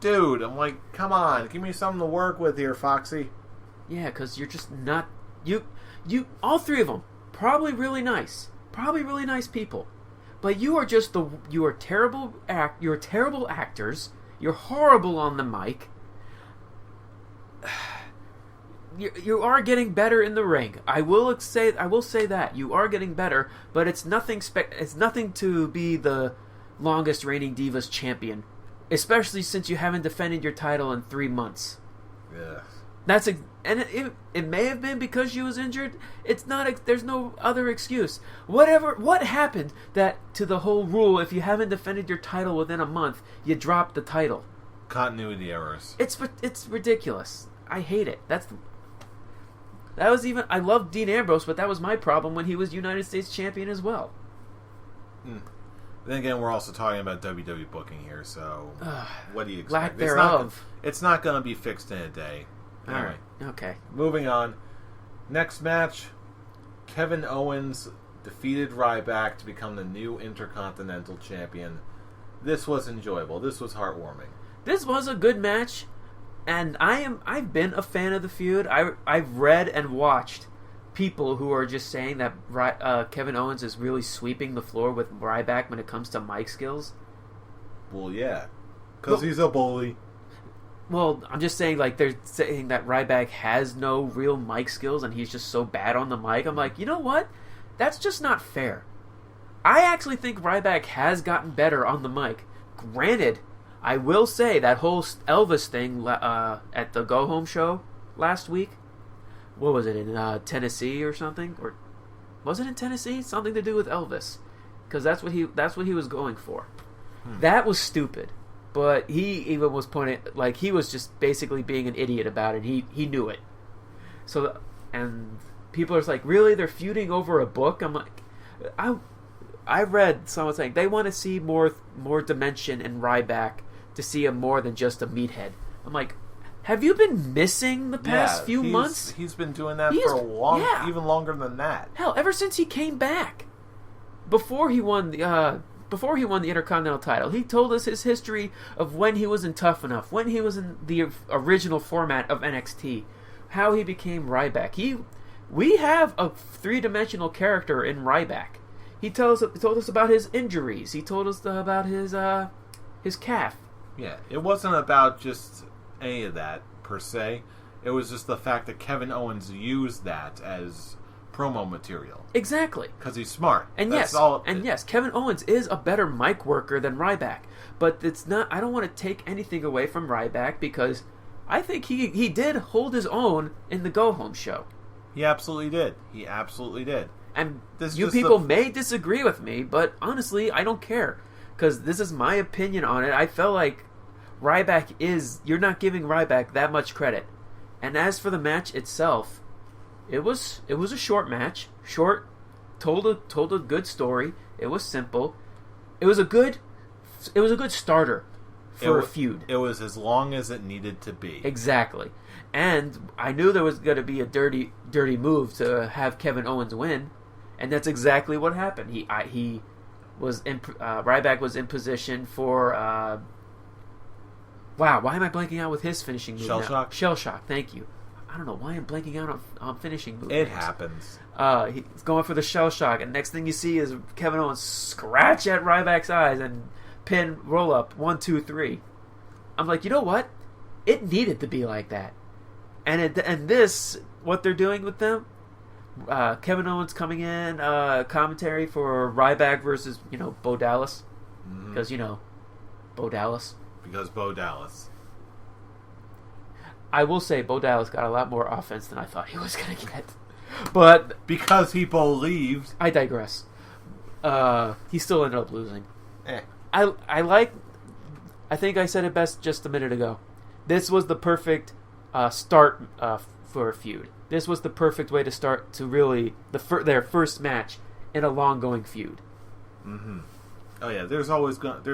dude, I'm like, come on, give me something to work with here, Foxy. Yeah, because you're just not you. All three of them probably really nice people. But you are terrible actors. You're horrible on the mic. You are getting better in the ring. I will say that you are getting better, but it's nothing to be the longest reigning Divas champion, especially since you haven't defended your title in 3 months. Yeah. It may have been because she was injured. It's not. There's no other excuse. What happened to the whole rule? If you haven't defended your title within a month, you drop the title. Continuity errors. It's ridiculous. I hate it. I love Dean Ambrose, but that was my problem when he was United States champion as well. Then again, we're also talking about WWE booking here, so what do you expect? Lack thereof. It's not going to be fixed in a day. Anyway, all right. Okay. Moving on. Next match, Kevin Owens defeated Ryback to become the new Intercontinental Champion. This was enjoyable. This was heartwarming. This was a good match, and I've been a fan of the feud. I've read and watched people who are just saying that Kevin Owens is really sweeping the floor with Ryback when it comes to mic skills. Well, yeah, because he's a bully. Well, I'm just saying, like, they're saying that Ryback has no real mic skills and he's just so bad on the mic. I'm like, you know what? That's just not fair. I actually think Ryback has gotten better on the mic. Granted, I will say that whole Elvis thing at the Go Home show last week, what was it, in Tennessee or something? Or was it in Tennessee? Something to do with Elvis. Because that's what he was going for. That was stupid. But he even was pointing, like, he was just basically being an idiot about it. He knew it. So, and people are like, really? They're feuding over a book? I'm like, I read someone saying they want to see more dimension in Ryback to see him more than just a meathead. I'm like, have you been missing the past few months? He's been doing that for a even longer than that. Hell, ever since he came back. Before he won before he won the Intercontinental title, he told us his history of when he was in Tough Enough, when he was in the original format of NXT, how he became Ryback. We have a three-dimensional character in Ryback. He told us about his injuries. He told us about his calf. Yeah, it wasn't about just any of that, per se. It was just the fact that Kevin Owens used that as promo material. Exactly. Because he's smart. And yes, Kevin Owens is a better mic worker than Ryback. But it's not. I don't want to take anything away from Ryback because I think he did hold his own in the Go Home show. He absolutely did. And you people may disagree with me, but honestly, I don't care. Because this is my opinion on it. I felt like you're not giving Ryback that much credit. And as for the match itself, it was a short match. Short, told a good story. It was simple. It was a good starter for a feud. It was as long as it needed to be. Exactly. And I knew there was going to be a dirty move to have Kevin Owens win, and that's exactly what happened. Ryback was in position for wow, why am I blanking out with his finishing move now? Shock? Shell Shock, thank you. I don't know why I'm blanking out on finishing moves. It happens. He's going for the Shell Shock, and next thing you see is Kevin Owens scratch at Ryback's eyes and pin roll up 1, 2, 3. I'm like, you know what? It needed to be like that. And this, what they're doing with them, Kevin Owens coming in, commentary for Ryback versus, Bo Dallas. Because, Bo Dallas. Because Bo Dallas. I will say Bo Dallas got a lot more offense than I thought he was going to get. But... because he believed. I digress. He still ended up losing. I think I said it best just a minute ago. This was the perfect start for a feud. This was the perfect way to start to really their first match in a long-going feud. Mm-hmm. Oh yeah, there's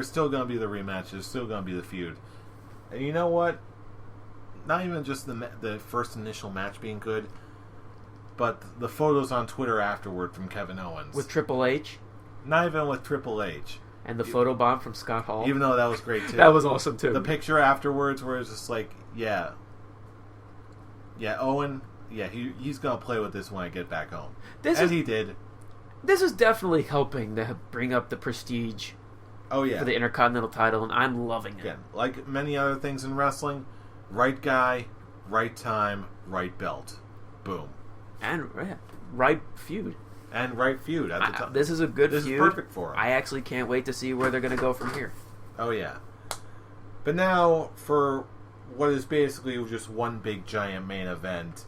still going to be the rematch. There's still going to be the feud. And you know what? Not even just the first initial match being good, but the photos on Twitter afterward from Kevin Owens with Triple H. Not even with Triple H. And the photo bomb from Scott Hall. Even though that was great too. That was awesome too. The picture afterwards where it's just like, yeah, Owen, he's gonna play with this when I get back home. He did. This is definitely helping to bring up the prestige. Oh yeah. For the Intercontinental title, and I'm loving it. Again, like many other things in wrestling, right guy, right time, right belt, boom. And right feud. And right feud at the time. This is a good feud. This is perfect for him. I actually can't wait to see where they're going to go from here. Oh, yeah. But now, for what is basically just one big giant main event,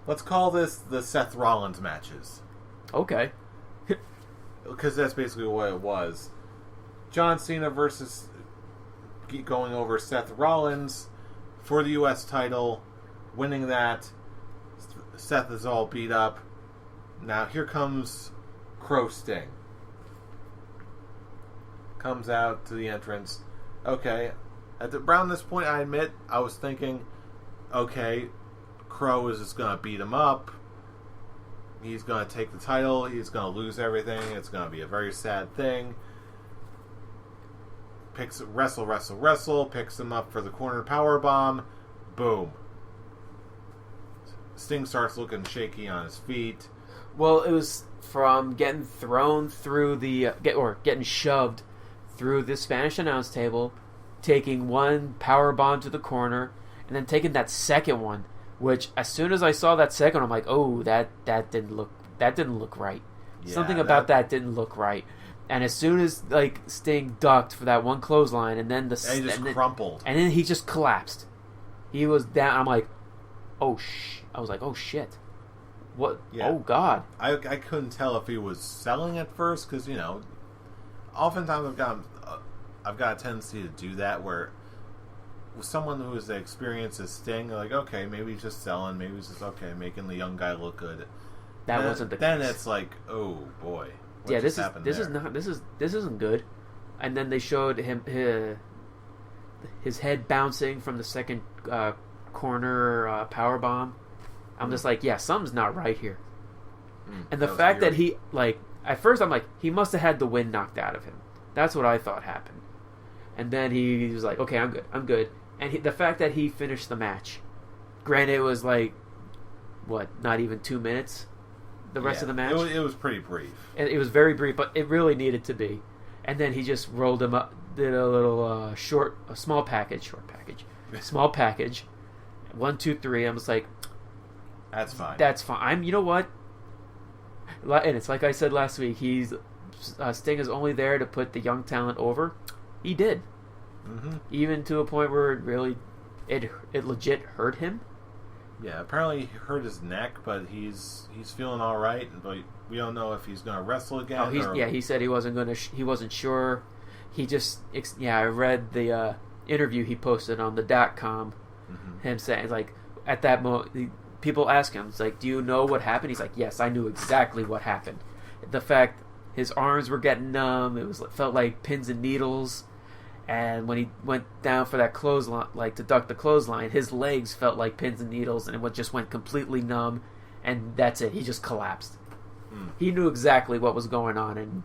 let's call this the Seth Rollins matches. Okay. Because that's basically what it was. John Cena versus going over Seth Rollins for the U.S. title, winning that. Seth is all beat up. Now here comes Crow Sting. Comes out to the entrance. Okay. Around this point, I admit, I was thinking, okay, Crow is just going to beat him up. He's going to take the title. He's going to lose everything. It's going to be a very sad thing. Wrestle. Picks him up for the corner powerbomb. Boom. Sting starts looking shaky on his feet. Well, it was from getting thrown through getting shoved through the Spanish announce table, taking one power bomb to the corner, and then taking that second one. Which, as soon as I saw that second, I'm like, oh, that didn't look right. Yeah, something about that didn't look right. And as soon as Sting ducked for that one clothesline, and then he just crumpled, and then he just collapsed. He was down. I'm like, I was like, oh shit. What? Yeah. Oh God! I couldn't tell if he was selling at first because oftentimes I've got a tendency to do that where with someone who is experienced as Sting, like okay, maybe he's just selling, maybe he's just making the young guy look good. That wasn't the case. Then it's like, oh boy, this isn't good. And then they showed him his head bouncing from the second corner power bomb. I'm just like, yeah, something's not right here. And the fact that he At first, I'm like, he must have had the wind knocked out of him. That's what I thought happened. And then he was like, okay, I'm good. And the fact that he finished the match, granted, it was like, not even 2 minutes? The rest of the match? It was pretty brief. It was very brief, but it really needed to be. And then he just rolled him up, did a little small package. 1, 2, 3. I was like, that's fine. That's fine. You know what? And it's like I said last week. Sting is only there to put the young talent over. He did, even to a point where it legit hurt him. Yeah, apparently he hurt his neck, but he's feeling all right. But we don't know if he's going to wrestle again. He said he wasn't going to. He wasn't sure. He just I read the interview he posted on the .com. Him saying like at that moment. People ask him, it's like, do you know what happened? He's like, yes, I knew exactly what happened. The fact his arms were getting numb, felt like pins and needles, and when he went down for that clothesline, like to duck the clothesline, his legs felt like pins and needles, and it just went completely numb, and that's it. He just collapsed. He knew exactly what was going on, and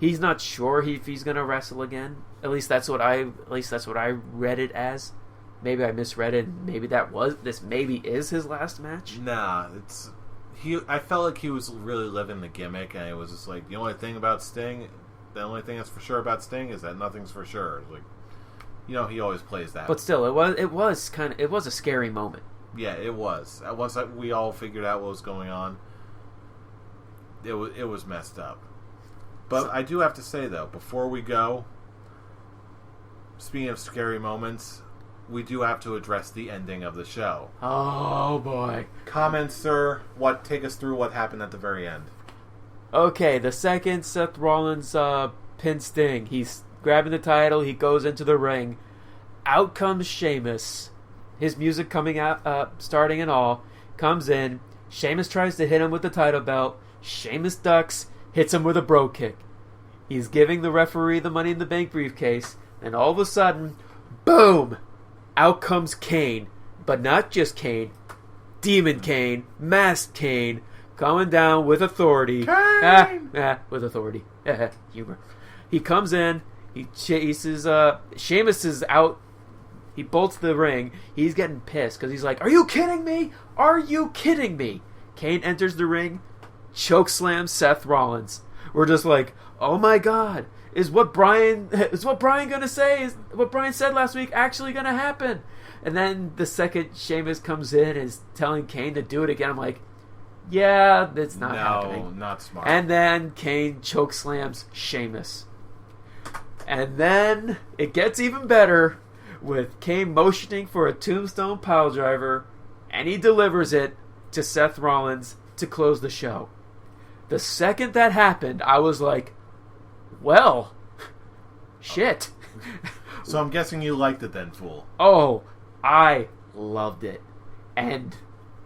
he's not sure if he's going to wrestle again. At least that's what I read it as. Maybe I misread it. Maybe this maybe is his last match. Nah, I felt like he was really living the gimmick, and it was just like the only thing that's for sure about Sting is that nothing's for sure. Like, he always plays that. But still, it was a scary moment. Yeah, it was. Once we all figured out what was going on, it was messed up. But I do have to say though, before we go, speaking of scary moments, we do have to address the ending of the show. Oh, boy. Comments, sir. Take us through what happened at the very end. Okay, the second Seth Rollins pin Sting. He's grabbing the title. He goes into the ring. Out comes Sheamus. His music coming out, starting and all. Comes in. Sheamus tries to hit him with the title belt. Sheamus ducks. Hits him with a bro kick. He's giving the referee the Money in the Bank briefcase. And all of a sudden, boom! Out comes Kane, but not just Kane, Demon Kane, Masked Kane, coming down with authority. Kane! With authority. Humor. He comes in, he chases, Sheamus is out, he bolts the ring, he's getting pissed, because he's like, are you kidding me? Are you kidding me? Kane enters the ring, chokeslams Seth Rollins. We're just like, oh my god. Is what Brian gonna say? Is what Brian said last week actually gonna happen? And then the second Sheamus comes in and is telling Kane to do it again. I'm like, yeah, that's not happening. No, not smart. And then Kane chokeslams Sheamus. And then it gets even better with Kane motioning for a tombstone piledriver, and he delivers it to Seth Rollins to close the show. The second that happened, I was like, well, shit. So I'm guessing you liked it then, fool. Oh, I loved it. And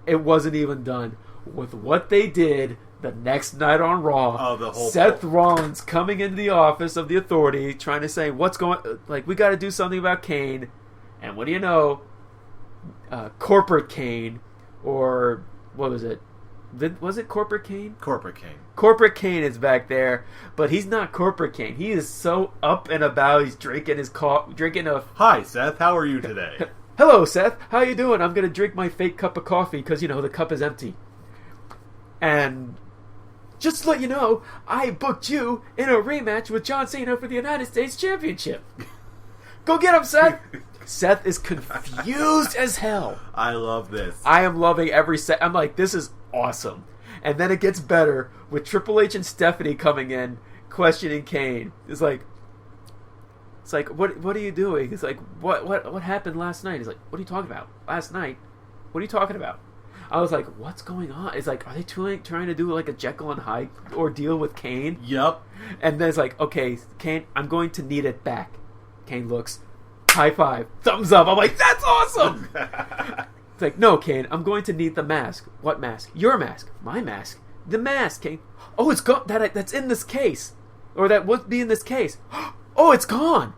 it wasn't even done. With what they did the next night on Raw, Seth Rollins coming into the office of the Authority, trying to say, what's going... Like, we got to do something about Kane. And what do you know? Corporate Kane, or... What was it? Was it Corporate Kane? Corporate Kane. Corporate Kane is back there, but he's not Corporate Kane. He is so up and about. He's drinking Hi, Seth. How are you today? Hello, Seth. How you doing? I'm going to drink my fake cup of coffee because, the cup is empty. And just to let you know, I booked you in a rematch with John Cena for the United States Championship. Go get him, Seth. Seth is confused as hell. I love this. I am loving every set. I'm like, this is awesome. And then it gets better with Triple H and Stephanie coming in, questioning Kane. It's like, what are you doing? It's like, what happened last night? He's like, what are you talking about? Last night? What are you talking about? I was like, what's going on? It's like, are they trying to do like a Jekyll and Hyde ordeal with Kane? Yup. And then it's like, okay, Kane, I'm going to need it back. Kane looks, high five, thumbs up. I'm like, that's awesome! It's like, no, Kane, I'm going to need the mask. What mask? Your mask. My mask. The mask, Kane. Oh, it's gone. That's in this case. Or that would be in this case. Oh, it's gone.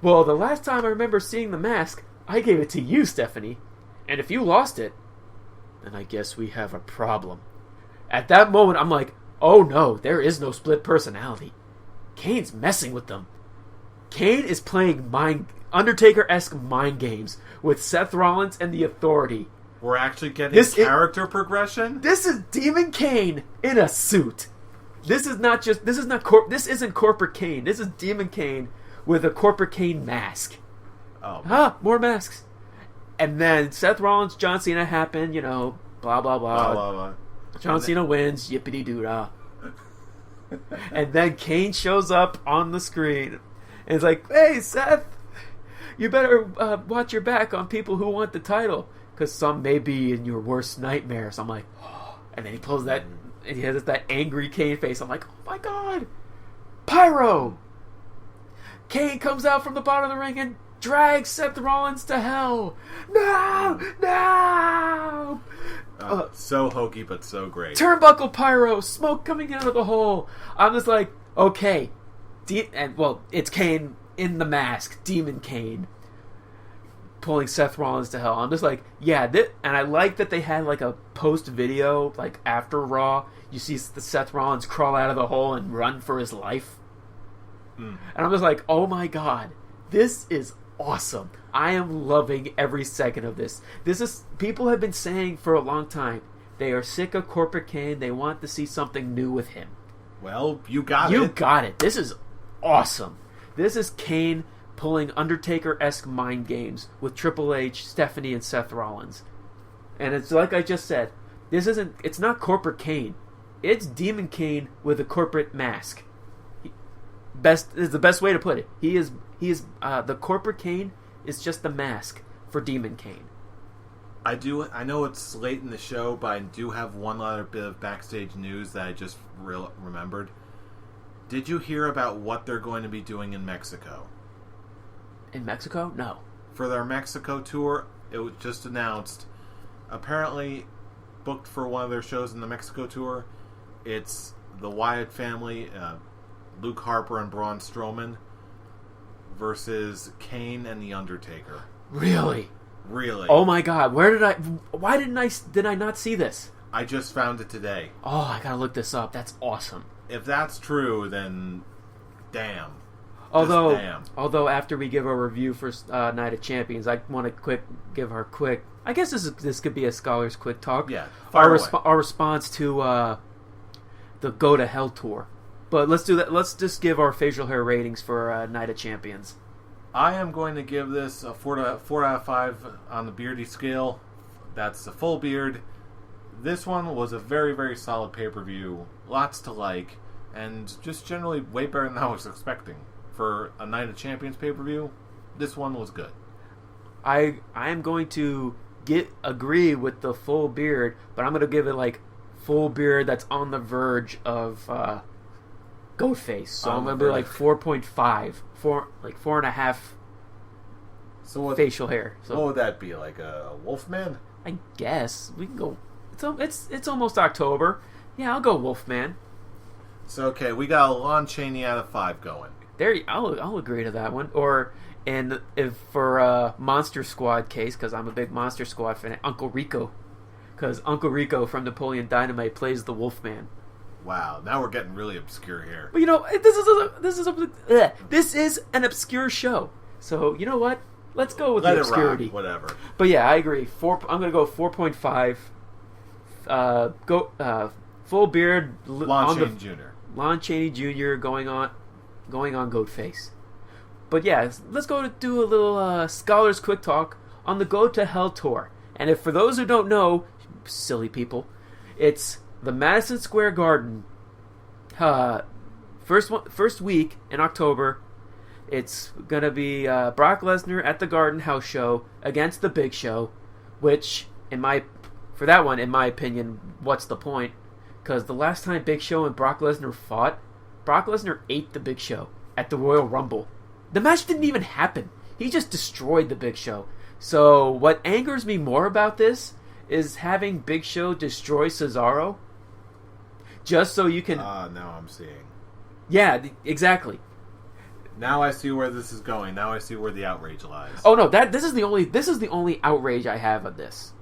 Well, the last time I remember seeing the mask, I gave it to you, Stephanie. And if you lost it, then I guess we have a problem. At that moment, I'm like, oh no, there is no split personality. Kane's messing with them. Kane is playing Undertaker-esque mind games with Seth Rollins and the Authority. We're actually getting character progression? This is Demon Kane in a suit. This isn't Corporate Kane. This is Demon Kane with a Corporate Kane mask. Oh. More masks. And then Seth Rollins, John Cena happen, blah, blah, blah. Blah, blah, blah. John Cena wins, yippity-doo-dah. And then Kane shows up on the screen and is like, hey, Seth, you better watch your back on people who want the title, because some may be in your worst nightmares. I'm like, oh. And then he pulls that, and he has that angry Kane face. I'm like, oh my god. Pyro! Kane comes out from the bottom of the ring and drags Seth Rollins to hell. No! So hokey, but so great. Turnbuckle pyro, smoke coming out of the hole. I'm just like, okay. It's Kane in the mask, Demon Kane, pulling Seth Rollins to hell. I'm just like, yeah. And I like that they had like a post video, like after Raw. You see the Seth Rollins crawl out of the hole and run for his life. And I'm just like, oh my god, this is awesome. I am loving every second of this. People have been saying for a long time, they are sick of Corporate Kane. They want to see something new with him. Well, you got it. You got it. This is awesome. This is Kane pulling Undertaker-esque mind games with Triple H, Stephanie, and Seth Rollins. And it's like I just said, it's not Corporate Kane. It's Demon Kane with a corporate mask. Is the best way to put it. He is the Corporate Kane is just the mask for Demon Kane. I know it's late in the show, but I do have one other bit of backstage news that I just remembered. Did you hear about what they're going to be doing in Mexico? In Mexico? No. For their Mexico tour, it was just announced. Apparently, booked for one of their shows in the Mexico tour, it's the Wyatt family, Luke Harper and Braun Strowman, versus Kane and The Undertaker. Really? Really. Oh my god, why did I not see this? I just found it today. Oh, I gotta look this up. That's awesome. If that's true, then damn. Although after we give our review for Night of Champions, I want to give our quick. I guess this could be a scholar's quick talk. Yeah. Our response to the Go to Hell tour. But let's do that. Let's just give our facial hair ratings for Night of Champions. I am going to give this a 4 out of 5 on the beardy scale. That's a full beard. This one was a very, very solid pay-per-view. Lots to like. And just generally way better than I was expecting. For a Night of Champions pay-per-view, this one was good. I am going to agree with the full beard, but I'm going to give it like full beard that's on the verge of goat face. So I'm going to be like 4.5, 4.5 facial hair. So what would that be, like a Wolfman? I guess we can go. It's almost October. Yeah, I'll go Wolfman. So okay, we got a Lon Chaney out of 5 going. There, I'll agree to that one. And if for Monster Squad case, because I'm a big Monster Squad fan, Uncle Rico, because Uncle Rico from Napoleon Dynamite plays the Wolfman. Wow, now we're getting really obscure here. But this is an obscure show. So you know what? Let's go with the obscurity. Rock, whatever. But yeah, I agree. I'm gonna go 4.5. Full beard. Lon Chaney Jr. Lon Chaney Jr. going on goat face. But yeah, let's go to do a little Scholars Quick Talk on the Go to Hell tour. And if for those who don't know, silly people, it's the Madison Square Garden. First week in October, it's gonna be Brock Lesnar at the Garden House show against the Big Show, which in my opinion, what's the point? Because the last time Big Show and Brock Lesnar fought, Brock Lesnar ate the Big Show at the Royal Rumble. The match didn't even happen. He just destroyed the Big Show. So what angers me more about this is having Big Show destroy Cesaro. Just so you can... now I'm seeing. Yeah, exactly. Now I see where this is going. Now I see where the outrage lies. Oh no, this is the only outrage I have of this.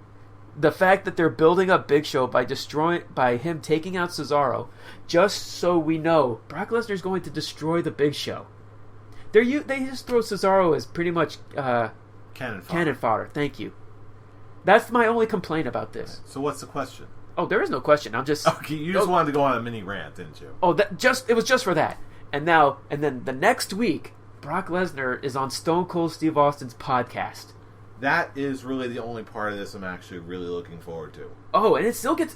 The fact that they're building up Big Show by him taking out Cesaro, just so we know Brock Lesnar's going to destroy the Big Show. They just throw Cesaro as pretty much cannon fodder. Thank you. That's my only complaint about this. So what's the question? Oh, there is no question. I'm just okay. You just wanted to go on a mini rant, didn't you? Oh, it was just for that. And then the next week, Brock Lesnar is on Stone Cold Steve Austin's podcast. That is really the only part of this I'm actually really looking forward to. Oh, and it still gets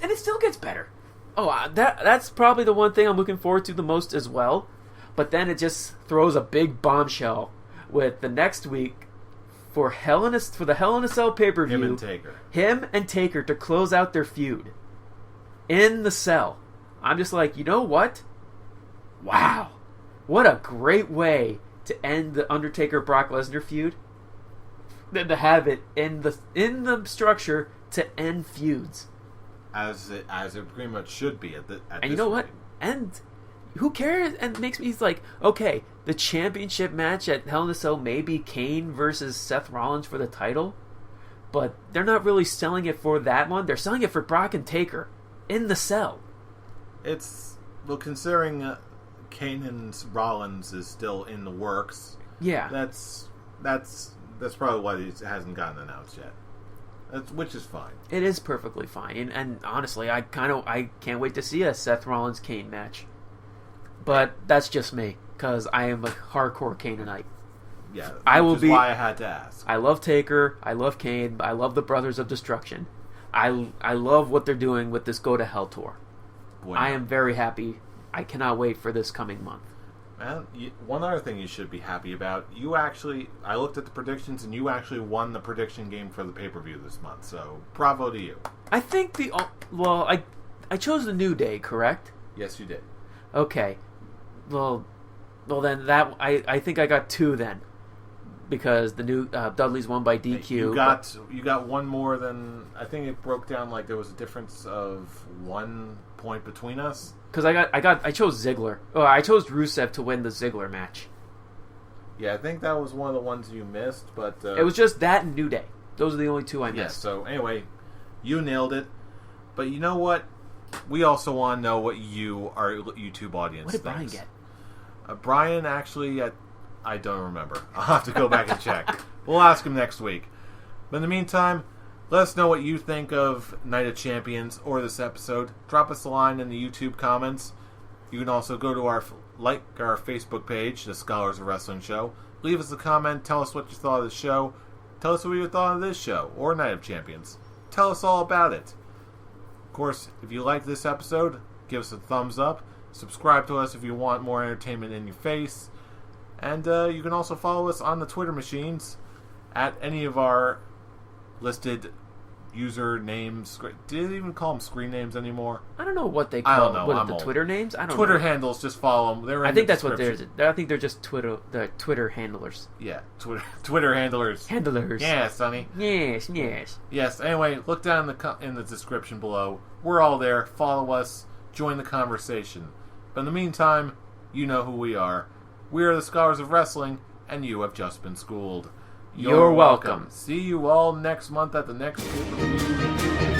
better. Oh, that's probably the one thing I'm looking forward to the most as well. But then it just throws a big bombshell with the next week for the Hell in a Cell pay-per-view. Him and Taker to close out their feud in the cell. I'm just like, you know what? Wow, what a great way to end the Undertaker Brock Lesnar feud. Than to have it in the structure to end feuds, as it pretty much should be at and you know what? And who cares? And makes me like, okay, the championship match at Hell in a Cell may be Kane versus Seth Rollins for the title, but they're not really selling it for that one. They're selling it for Brock and Taker in the cell. Considering Kane and Rollins is still in the works. Yeah, That's probably why it hasn't gotten announced yet. Which is fine. It is perfectly fine. And honestly, I can't wait to see a Seth Rollins Kane match. But that's just me, because I am a hardcore Canaanite. Yeah, which is why I had to ask. I love Taker, I love Kane, I love the Brothers of Destruction. I love what they're doing with this Go to Hell tour. Boy, I am very happy. I cannot wait for this coming month. Man, one other thing you should be happy about, I looked at the predictions and you actually won the prediction game for the pay-per-view this month, so bravo to you. I think I chose the New Day, correct? Yes, you did. Okay. Well then I think I got 2 then. Because the new Dudley's won by DQ. You got one more than, I think it broke down like there was a difference of 1 point between us. Because I chose Ziggler. Oh, I chose Rusev to win the Ziggler match. Yeah, I think that was one of the ones you missed, but it was just that and New Day. Those are the only 2 I missed. Yeah, so anyway, you nailed it. But you know what? We also want to know what our YouTube audience thinks. What did Brian get? Brian actually, I don't remember. I'll have to go back and check. We'll ask him next week. But in the meantime, let us know what you think of Night of Champions or this episode. Drop us a line in the YouTube comments. You can also go to our Facebook page, The Scholars of Wrestling Show. Leave us a comment. Tell us what you thought of the show. Tell us what you thought of this show or Night of Champions. Tell us all about it. Of course, if you like this episode, give us a thumbs up. Subscribe to us if you want more entertainment in your face. And you can also follow us on the Twitter machines at any of our listed user names. Do they even call them screen names anymore? I don't know what they call the old. Twitter names. I don't Twitter know. handles, just follow them. They're in I think the that's what they're. I think they're just the Twitter handlers. Yeah, Twitter handlers. Handlers. Yeah, Sonny. Yes. Yes. Anyway, look down in the description below. We're all there. Follow us. Join the conversation. But in the meantime, you know who we are. We are the Scholars of Wrestling, and you have just been schooled. You're welcome. See you all next month at the next pay-per-view.